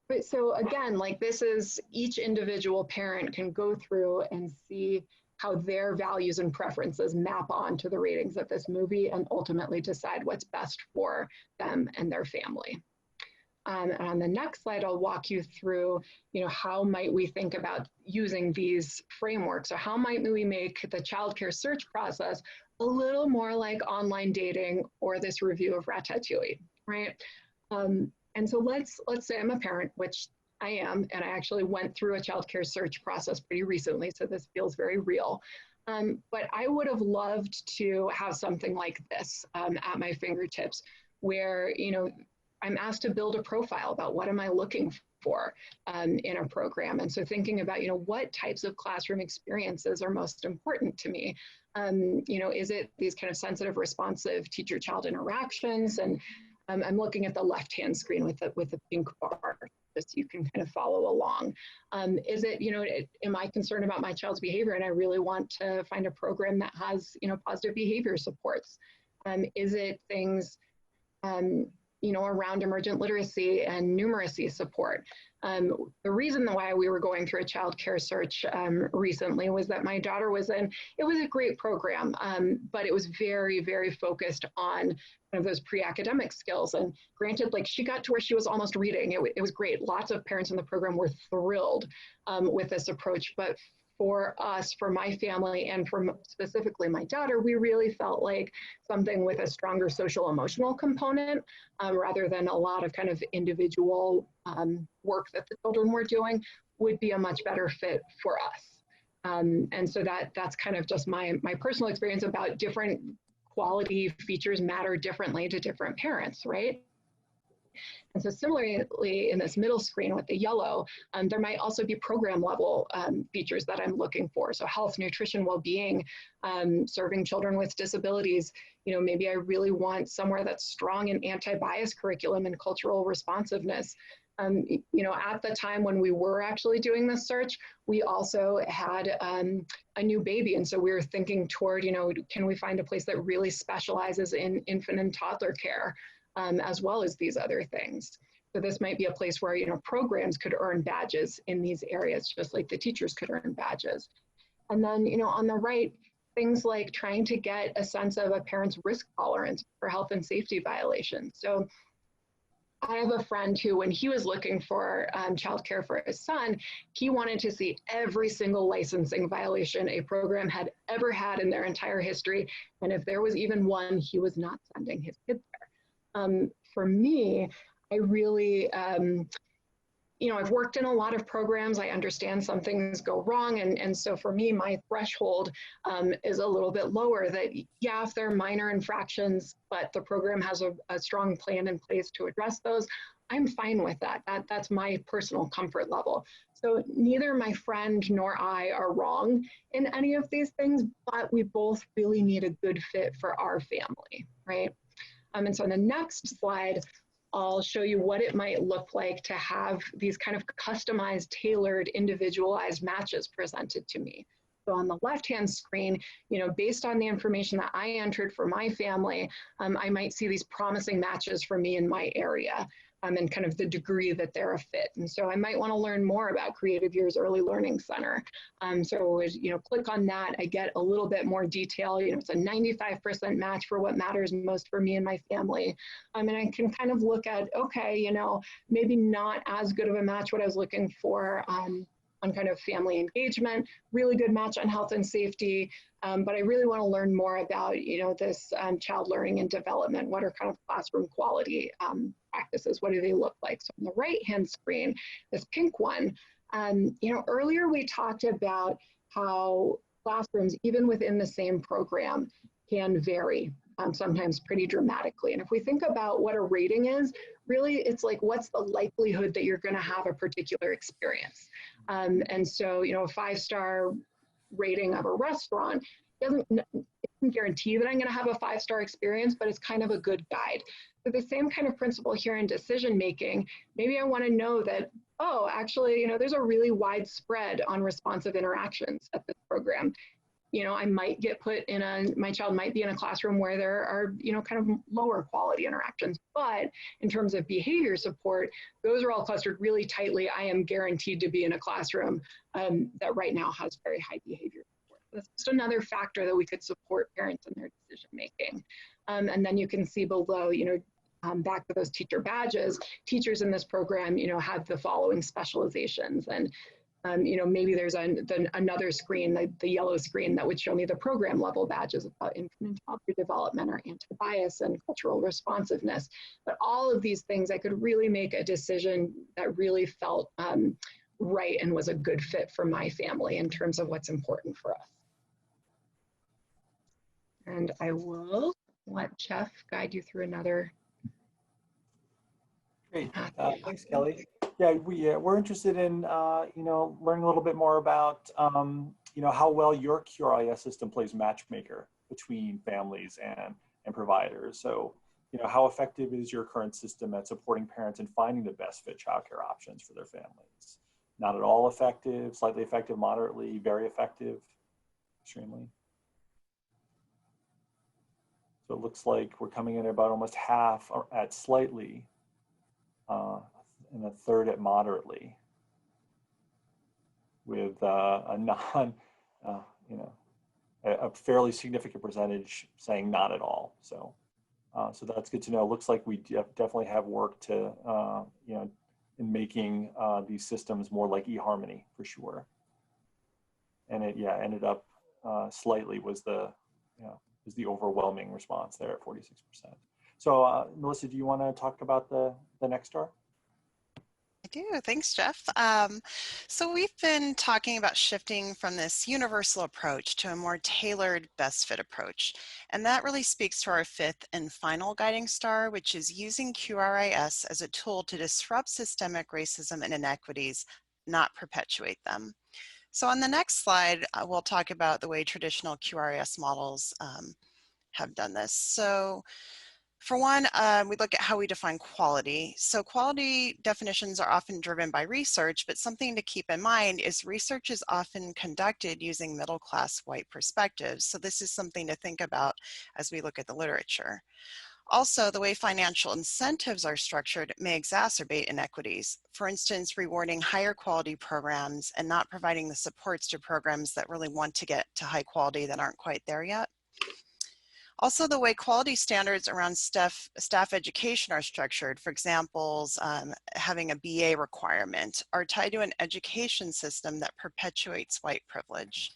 But so again, like this is each individual parent can go through and see how their values and preferences map onto the ratings of this movie and ultimately decide what's best for them and their family. And on the next slide, I'll walk you through, how might we think about using these frameworks, or how might we make the childcare search process a little more like online dating or this review of Ratatouille, right? And so let's say I'm a parent, which I am, and I actually went through a childcare search process pretty recently, so this feels very real. But I would have loved to have something like this at my fingertips, where I'm asked to build a profile about what am I looking for in a program. And so thinking about, what types of classroom experiences are most important to me? Is it these kind of sensitive, responsive teacher-child interactions? And I'm looking at the left-hand screen with the pink bar, just so you can kind of follow along. Is it, am I concerned about my child's behavior and I really want to find a program that has, positive behavior supports? Is it things, around emergent literacy and numeracy support? The reason why we were going through a childcare search recently was that my daughter was it was a great program, but it was very, very focused on kind of those pre-academic skills. And granted, like she got to where she was almost reading. It was great. Lots of parents in the program were thrilled with this approach, but for us, for my family, and for specifically my daughter, we really felt like something with a stronger social emotional component rather than a lot of kind of individual work that the children were doing would be a much better fit for us. And so that's kind of just my personal experience about different quality features matter differently to different parents, right? And so similarly, in this middle screen with the yellow, there might also be program level features that I'm looking for. So health, nutrition, well-being, serving children with disabilities. Maybe I really want somewhere that's strong in anti-bias curriculum and cultural responsiveness. At the time when we were actually doing this search, we also had a new baby. And so we were thinking toward, can we find a place that really specializes in infant and toddler care? As well as these other things. So this might be a place where, programs could earn badges in these areas, just like the teachers could earn badges. And then, on the right, things like trying to get a sense of a parent's risk tolerance for health and safety violations. So I have a friend who, when he was looking for childcare for his son, he wanted to see every single licensing violation a program had ever had in their entire history. And if there was even one, he was not sending his kids there. For me, I really, I've worked in a lot of programs. I understand some things go wrong. And so for me, my threshold is a little bit lower that, yeah, if they're minor infractions, but the program has a strong plan in place to address those, I'm fine with that. That's my personal comfort level. So neither my friend nor I are wrong in any of these things, but we both really need a good fit for our family, right? And so on the next slide, I'll show you what it might look like to have these kind of customized, tailored, individualized matches presented to me. So on the left-hand screen, based on the information that I entered for my family, I might see these promising matches for me in my area. And kind of the degree that they're a fit. And so I might want to learn more about Creative Year's Early Learning Center. So click on that, I get a little bit more detail. It's a 95% match for what matters most for me and my family. And I can kind of look at, okay, maybe not as good of a match what I was looking for on kind of family engagement, really good match on health and safety. But I really want to learn more about, this child learning and development. What are kind of classroom quality practices? What do they look like? So on the right-hand screen, this pink one, earlier we talked about how classrooms, even within the same program, can vary. sometimes pretty dramatically. And if we think about what a rating is, really it's like, what's the likelihood that you're going to have a particular experience? And so, you know, a 5-star rating of a restaurant doesn't guarantee that I'm going to have a 5-star experience, but it's kind of a good guide. So the same kind of principle here in decision making, maybe I want to know that, oh, actually, you know, there's a really wide spread on responsive interactions at this program. You know, I might get put in my child might be in a classroom where there are, you know, kind of lower quality interactions. But in terms of behavior support, those are all clustered really tightly. I am guaranteed to be in a classroom that right now has very high behavior support. That's just another factor that we could support parents in their decision making. And then you can see below, you know, back to those teacher badges, teachers in this program, you know, have the following specializations. And you know, maybe there's another screen, the yellow screen, that would show me the program level badges about infant and toddler development or anti-bias and cultural responsiveness. But all of these things, I could really make a decision that really felt right and was a good fit for my family in terms of what's important for us. And I will let Jeff guide you through another. Great, thanks, Kelly. Yeah, we're interested in, you know, learning a little bit more about, you know, how well your QRIS system plays matchmaker between families and providers. So, you know, how effective is your current system at supporting parents in finding the best fit childcare options for their families? Not at all effective, slightly effective, moderately, very effective, extremely. So it looks like we're coming in at about almost half at slightly, and a third at moderately, with a you know, a fairly significant percentage saying not at all. So, so that's good to know. It looks like we definitely have work to, you know, in making these systems more like eHarmony for sure. And it, yeah, ended up slightly was the, you know, is the overwhelming response there at 46%. So Melissa, do you want to talk about the next star? I do. Thanks, Jeff. So we've been talking about shifting from this universal approach to a more tailored best fit approach. And that really speaks to our 5th and final guiding star, which is using QRIS as a tool to disrupt systemic racism and inequities, not perpetuate them. So on the next slide, we'll talk about the way traditional QRIS models have done this. So for one, we look at how we define quality. So quality definitions are often driven by research, but something to keep in mind is research is often conducted using middle-class white perspectives. So this is something to think about as we look at the literature. Also, the way financial incentives are structured may exacerbate inequities. For instance, rewarding higher quality programs and not providing the supports to programs that really want to get to high quality that aren't quite there yet. Also, the way quality standards around staff education are structured, for example, having a BA requirement, are tied to an education system that perpetuates white privilege.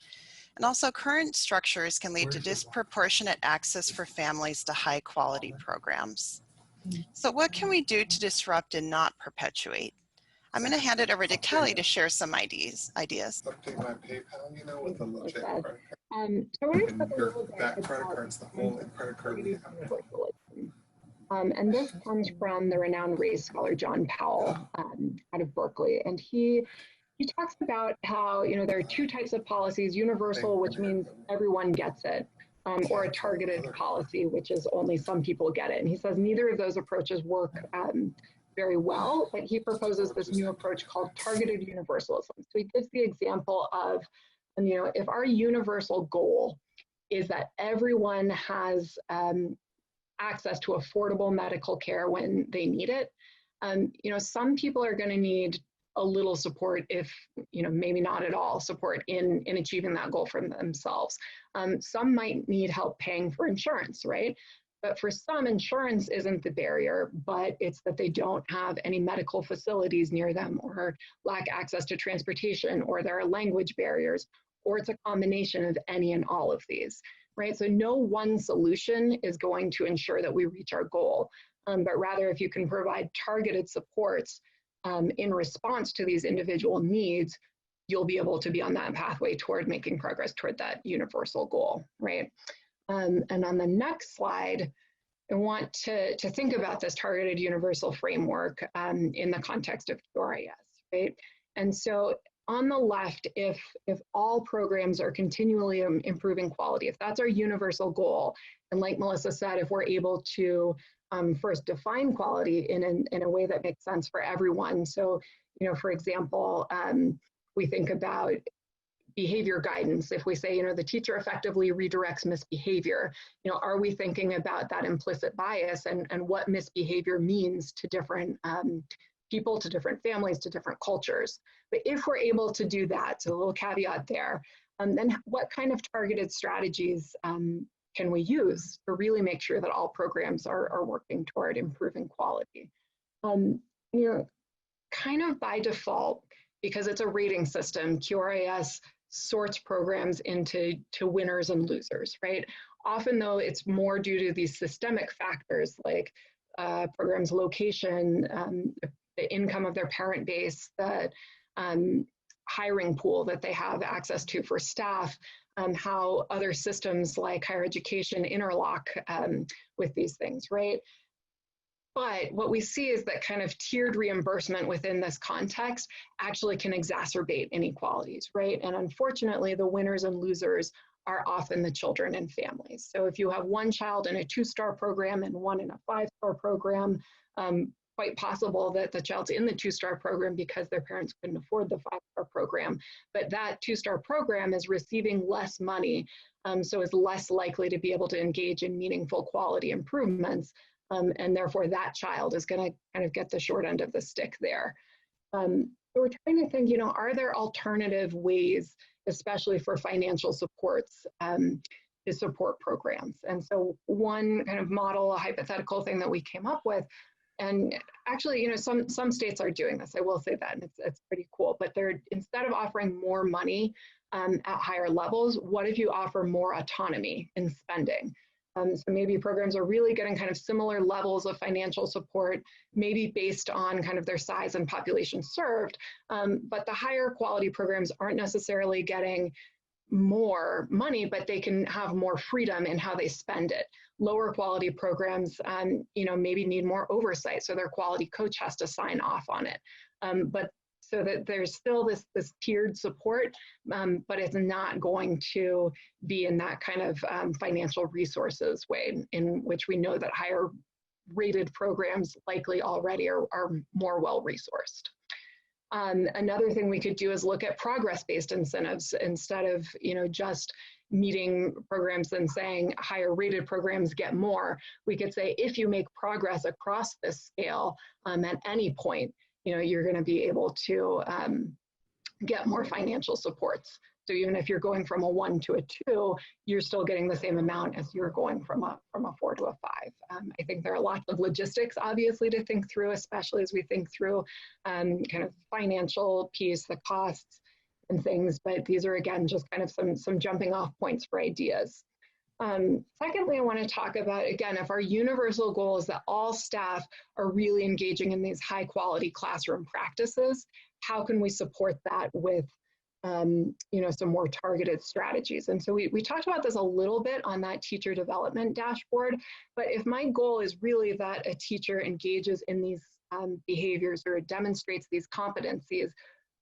And also, current structures can lead to disproportionate access for families to high quality programs. So what can we do to disrupt and not perpetuate? I'm going to hand it over to Kelly to share some ideas. Update my PayPal, you know, with a legit credit card. So I want to talk a little bit that credit card's the whole credit card we have. And this comes from the renowned race scholar John Powell out of Berkeley, and he talks about how, you know, there are 2 types of policies: universal, which means everyone gets it, or a targeted policy, which is only some people get it. And he says neither of those approaches work very well, but he proposes this new approach called targeted universalism. So he gives the example of, you know, if our universal goal is that everyone has access to affordable medical care when they need it, you know, some people are going to need a little support, if, you know, maybe not at all support in achieving that goal for themselves. Some might need help paying for insurance, right? But for some, insurance isn't the barrier, but it's that they don't have any medical facilities near them, or lack access to transportation, or there are language barriers, or it's a combination of any and all of these, right? So no one solution is going to ensure that we reach our goal, but rather if you can provide targeted supports in response to these individual needs, you'll be able to be on that pathway toward making progress toward that universal goal, right? And on the next slide, I want to think about this targeted universal framework in the context of QRIS, right? And so on the left, if all programs are continually improving quality, if that's our universal goal, and like Melissa said, if we're able to first define quality in a way that makes sense for everyone. So, you know, for example, we think about behavior guidance. If we say, you know, the teacher effectively redirects misbehavior, you know, are we thinking about that implicit bias and what misbehavior means to different people, to different families, to different cultures? But if we're able to do that, so a little caveat there, then what kind of targeted strategies can we use to really make sure that all programs are working toward improving quality? You know, kind of by default, because it's a rating system, QRIS sorts programs into winners and losers, right? Often though, it's more due to these systemic factors like programs' location, the income of their parent base, the hiring pool that they have access to for staff, how other systems like higher education interlock with these things, right? But what we see is that kind of tiered reimbursement within this context actually can exacerbate inequalities, right? And unfortunately, the winners and losers are often the children and families. So if you have one child in a 2-star program and one in a 5-star program, quite possible that the child's in the 2-star program because their parents couldn't afford the 5-star program, but that 2-star program is receiving less money, so is less likely to be able to engage in meaningful quality improvements. And therefore that child is going to kind of get the short end of the stick there. So we're trying to think, you know, are there alternative ways, especially for financial supports, to support programs? And so one kind of model, a hypothetical thing that we came up with, and actually, you know, some states are doing this, I will say that, and it's pretty cool, but they're, instead of offering more money at higher levels, what if you offer more autonomy in spending? So maybe programs are really getting kind of similar levels of financial support, maybe based on kind of their size and population served, but the higher quality programs aren't necessarily getting more money, but they can have more freedom in how they spend it. Lower quality programs, you know, maybe need more oversight, so their quality coach has to sign off on it. But so that there's still this tiered support, but it's not going to be in that kind of financial resources way in which we know that higher rated programs likely already are more well resourced. Another thing we could do is look at progress-based incentives instead of, you know, just meeting programs and saying higher rated programs get more. We could say if you make progress across this scale at any point, you know, you're going to be able to get more financial supports. So even if you're going from a 1 to a 2, you're still getting the same amount as you're going from a 4 to a 5. I think there are lots of logistics, obviously, to think through, especially as we think through kind of financial piece, the costs and things. But these are, again, just kind of some jumping off points for ideas. Secondly, I want to talk about, again, if our universal goal is that all staff are really engaging in these high quality classroom practices, how can we support that with you know, some more targeted strategies? And so we talked about this a little bit on that teacher development dashboard, but if my goal is really that a teacher engages in these behaviors or demonstrates these competencies,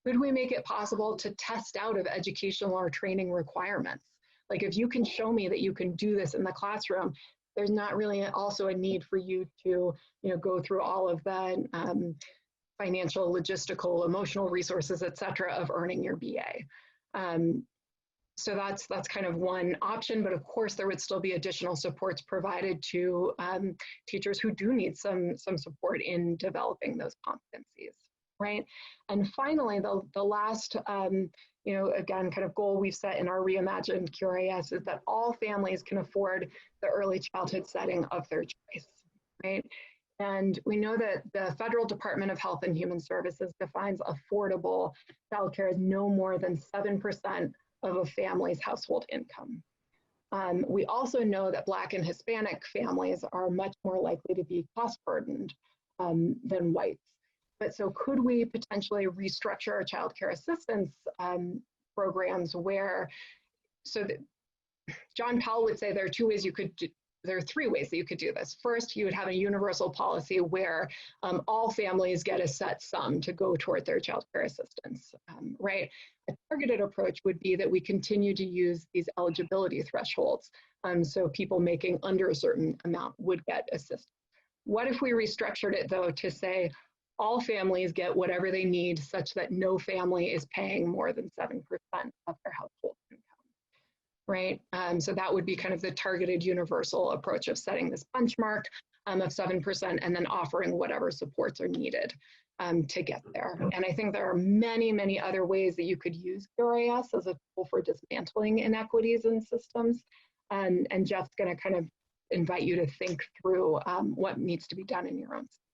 could we make it possible to test out of educational or training requirements? Like if you can show me that you can do this in the classroom, there's not really also a need for you to, you know, go through all of the financial, logistical, emotional resources, et cetera, of earning your BA. So that's kind of one option, but of course there would still be additional supports provided to teachers who do need some support in developing those competencies, right? And finally, the last, you know, again, kind of goal we've set in our Reimagined QRIS is that all families can afford the early childhood setting of their choice, right? And we know that the Federal Department of Health and Human Services defines affordable childcare as no more than 7% of a family's household income. We also know that Black and Hispanic families are much more likely to be cost burdened than whites. But so could we potentially restructure our childcare assistance programs where, so that John Powell would say there are two ways you could do, there are three ways that you could do this. First, you would have a universal policy where all families get a set sum to go toward their child care assistance, right? A targeted approach would be that we continue to use these eligibility thresholds. So people making under a certain amount would get assistance. What if we restructured it though to say all families get whatever they need such that no family is paying more than 7% of their household income? Right? So that would be kind of the targeted universal approach of setting this benchmark of 7% and then offering whatever supports are needed to get there. And I think there are many, many other ways that you could use QRIS as a tool for dismantling inequities in systems. And Jeff's going to kind of invite you to think through what needs to be done in your own state.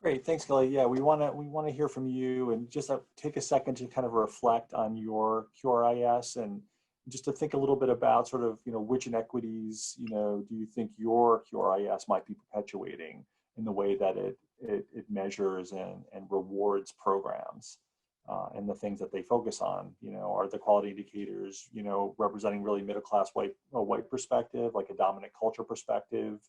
Great, thanks, Kelly. Yeah, we want to hear from you, and just take a second to kind of reflect on your QRIS and just to think a little bit about sort of, which inequities, do you think your QRIS might be perpetuating in the way that it measures and rewards programs and the things that they focus on. Are the quality indicators, representing really middle-class white perspective, like a dominant culture perspective?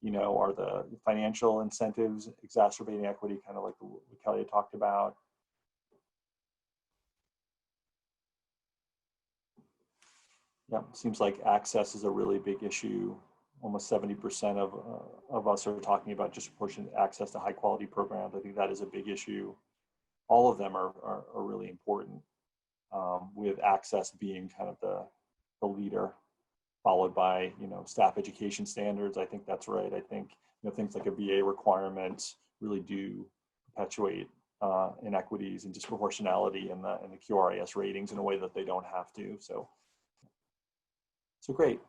Are the financial incentives exacerbating equity, kind of like what Kelly had talked about? Yeah, seems like access is a really big issue. Almost 70% of us are talking about disproportionate access to high quality programs. I think that is a big issue. All of them are really important, with access being kind of the leader, followed by, staff education standards. I think that's right. I think, things like a BA requirement really do perpetuate inequities and disproportionality in the QRIS ratings in a way that they don't have to. So great.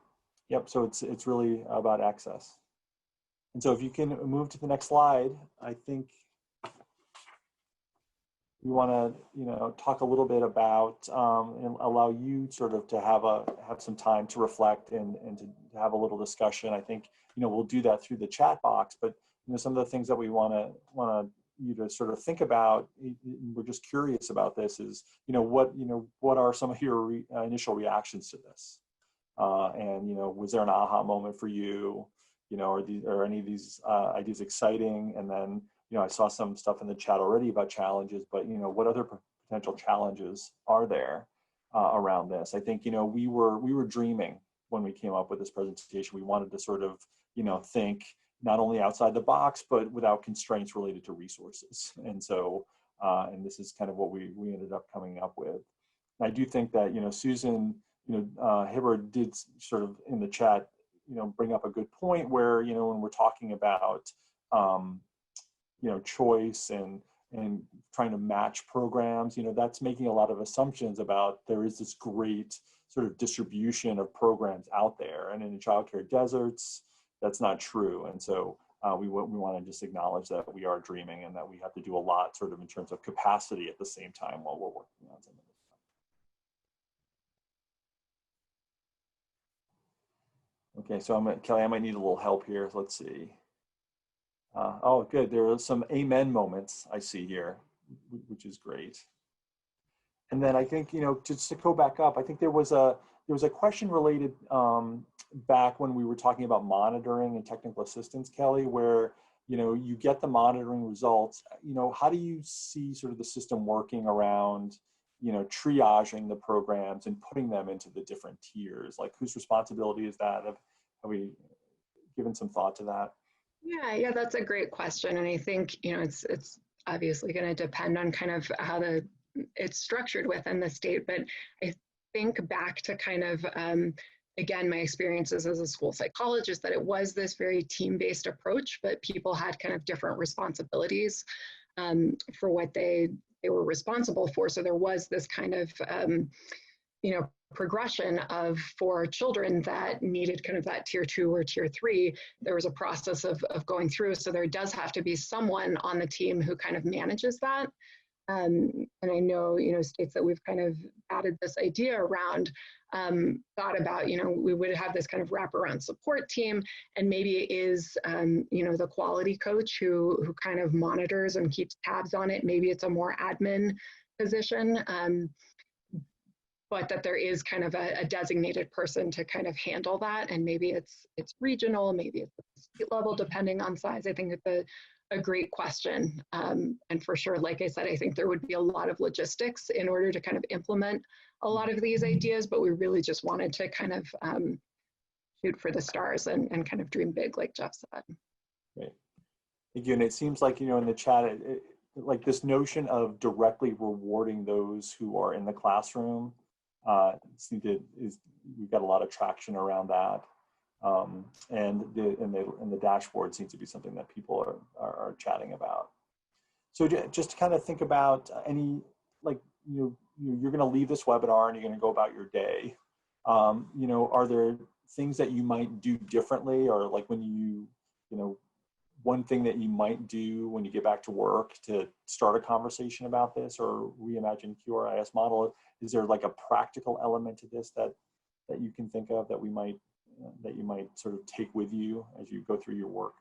Yep, so it's really about access. And so if you can move to the next slide, I think we want to, talk a little bit about and allow you sort of to have some time to reflect and to have a little discussion. I think, we'll do that through the chat box, but some of the things that we want you to sort of think about, we're just curious about this, is what are some of your initial reactions to this? And was there an aha moment for you? Are any of these ideas exciting? And then I saw some stuff in the chat already about challenges, but what other potential challenges are there around this? I think we were dreaming when we came up with this presentation. We wanted to sort of think not only outside the box, but without constraints related to resources. And so and this is kind of what we ended up coming up with. And I do think that Susan Hibbard did sort of in the chat bring up a good point where when we're talking about choice and trying to match programs, that's making a lot of assumptions about there is this great sort of distribution of programs out there, and in the childcare deserts, that's not true. And so we want to just acknowledge that we are dreaming and that we have to do a lot sort of in terms of capacity at the same time while we're working on some of this stuff. Okay, so Kelly, I might need a little help here. Let's see. Oh, good. There are some amen moments I see here, which is great. And then I think, just to go back up, I think there was a question related back when we were talking about monitoring and technical assistance, Kelly, where, you get the monitoring results. How do you see sort of the system working around, triaging the programs and putting them into the different tiers? Like, whose responsibility is that? Have we given some thought to that? Yeah, that's a great question. And I think, it's obviously going to depend on kind of how it's structured within the state. But I think back to kind of, again, my experiences as a school psychologist, that it was this very team-based approach, but people had kind of different responsibilities for what they were responsible for. So there was this kind of, progression for children that needed kind of that tier 2 or tier 3, there was a process of going through. So there does have to be someone on the team who kind of manages that. And I know, states that we've kind of added this idea around, thought about, we would have this kind of wraparound support team, and maybe it is, the quality coach who kind of monitors and keeps tabs on it. Maybe it's a more admin position. but that there is kind of a designated person to kind of handle that. And maybe it's regional, maybe it's at the state level, depending on size. I think it's a great question. And for sure, like I said, I think there would be a lot of logistics in order to kind of implement a lot of these ideas, but we really just wanted to kind of shoot for the stars and kind of dream big, like Jeff said. Great. Again, it seems like, you know, in the chat, like this notion of directly rewarding those who are in the classroom, we've got a lot of traction around that. And the dashboard seems to be something that people are chatting about. So just to kind of think about any, like, you're going to leave this webinar and you're going to go about your day. You know, are there things that you might do differently, or like when you know, one thing that you might do when you get back to work to start a conversation about this or Reimagined QRIS model? Is there like a practical element to this that you can think of that you might sort of take with you as you go through your work?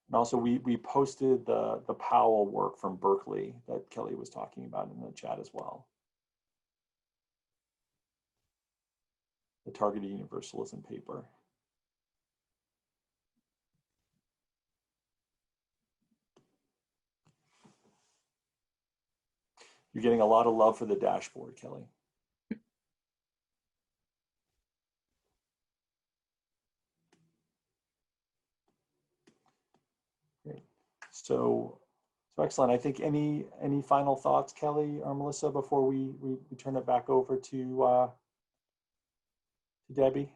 And also we posted the Powell work from Berkeley that Kelly was talking about in the chat as well. The targeted universalism paper. You're getting a lot of love for the dashboard, Kelly. Great. So excellent. I think any final thoughts, Kelly or Melissa, before we turn it back over to Debbie?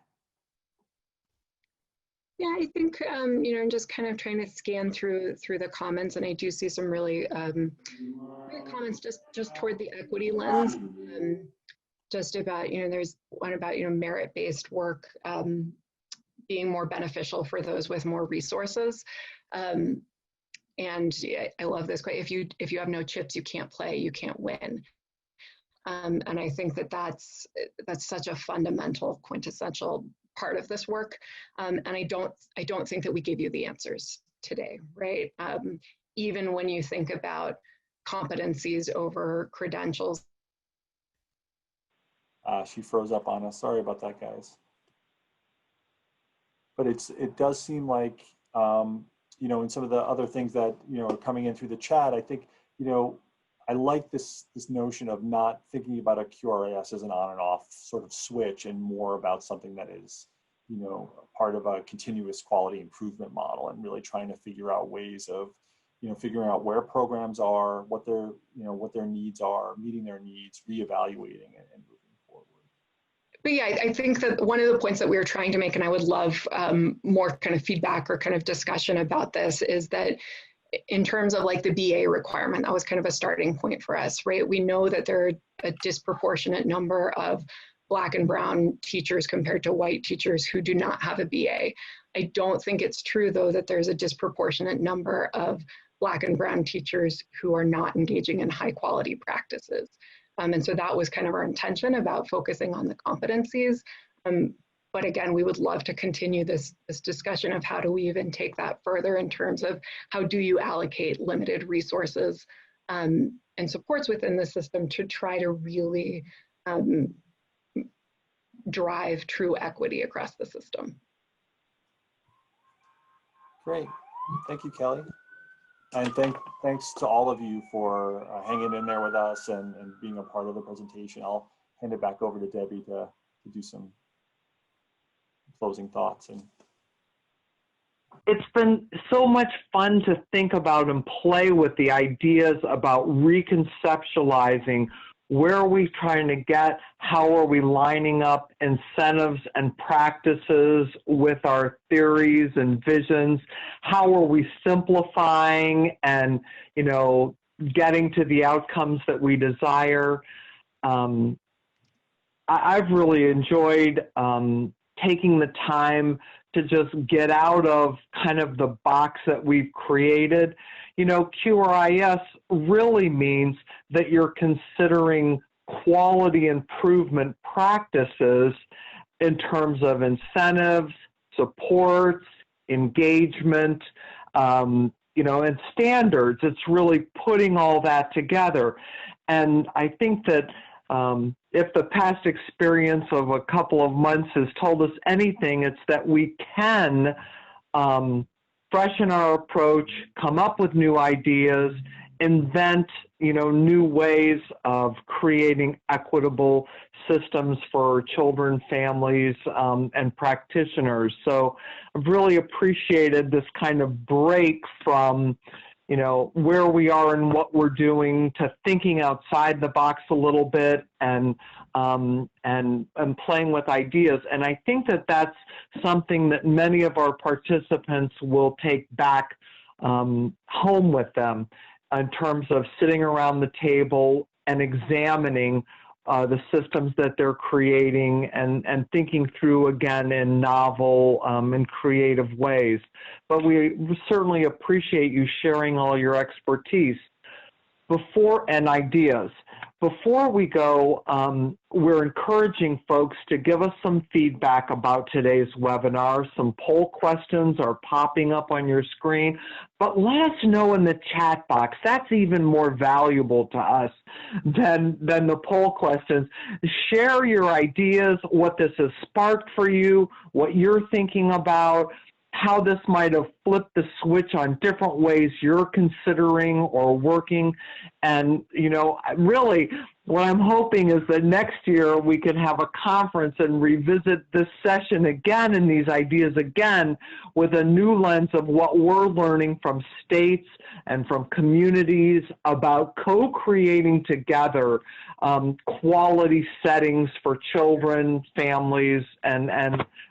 Yeah, I think, you know, I'm just kind of trying to scan through the comments, and I do see some really great comments just toward the equity lens, just about, you know, there's one about, you know, merit-based work being more beneficial for those with more resources. And yeah, I love this quote, if you have no chips, you can't play, you can't win. And I think that's such a fundamental, quintessential part of this work. And I don't think that we give you the answers today, right? Even when you think about competencies over credentials. She froze up on us. Sorry about that, guys. But it does seem like, you know, in some of the other things that, you know, are coming in through the chat, I think, you know, I like this notion of not thinking about a QRIS as an on and off sort of switch, and more about something that is, you know, part of a continuous quality improvement model, and really trying to figure out ways of, you know, figuring out where programs are, what their, you know, what their needs are, meeting their needs, reevaluating and moving forward. But yeah, I think that one of the points that we were trying to make, and I would love more kind of feedback or kind of discussion about this, is that in terms of like the BA requirement, that was kind of a starting point for us, right? We know that there are a disproportionate number of Black and brown teachers compared to white teachers who do not have a BA. I don't think it's true, though, that there's a disproportionate number of Black and brown teachers who are not engaging in high quality practices. And so that was kind of our intention about focusing on the competencies. But again, we would love to continue this discussion of how do we even take that further in terms of how do you allocate limited resources and supports within the system to try to really drive true equity across the system. Great. Thank you, Kelly. And thanks to all of you for hanging in there with us and being a part of the presentation. I'll hand it back over to Debbie to do some closing thoughts. And it's been so much fun to think about and play with the ideas about reconceptualizing where are we trying to get, how are we lining up incentives and practices with our theories and visions, how are we simplifying and, you know, getting to the outcomes that we desire. I've really enjoyed taking the time to just get out of kind of the box that we've created. You know, QRIS really means that you're considering quality improvement practices in terms of incentives, supports, engagement, you know, and standards. It's really putting all that together. And I think that if the past experience of a couple of months has told us anything, it's that we can freshen our approach, come up with new ideas, invent, you know, new ways of creating equitable systems for children, families, and practitioners. So I've really appreciated this kind of break from, you know, where we are and what we're doing to thinking outside the box a little bit and playing with ideas. And I think that that's something that many of our participants will take back home with them in terms of sitting around the table and examining the systems that they're creating and thinking through again in novel and creative ways. But we certainly appreciate you sharing all your expertise and ideas. Before we go, we're encouraging folks to give us some feedback about today's webinar. Some poll questions are popping up on your screen, but let us know in the chat box. That's even more valuable to us than the poll questions. Share your ideas, what this has sparked for you, what you're thinking about, how this might have flipped the switch on different ways you're considering or working. And, you know, really what I'm hoping is that next year we can have a conference and revisit this session again and these ideas again with a new lens of what we're learning from states and from communities about co-creating together quality settings for children, families, and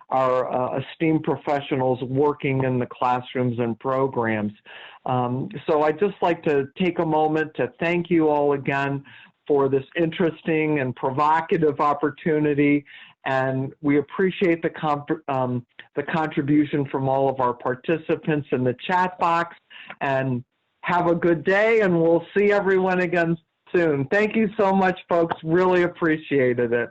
our esteemed professionals working in the classrooms and programs. So I'd just like to take a moment to thank you all again for this interesting and provocative opportunity, and we appreciate the contribution from all of our participants in the chat box, and have a good day, and we'll see everyone again soon. Thank you so much, folks. Really appreciated it.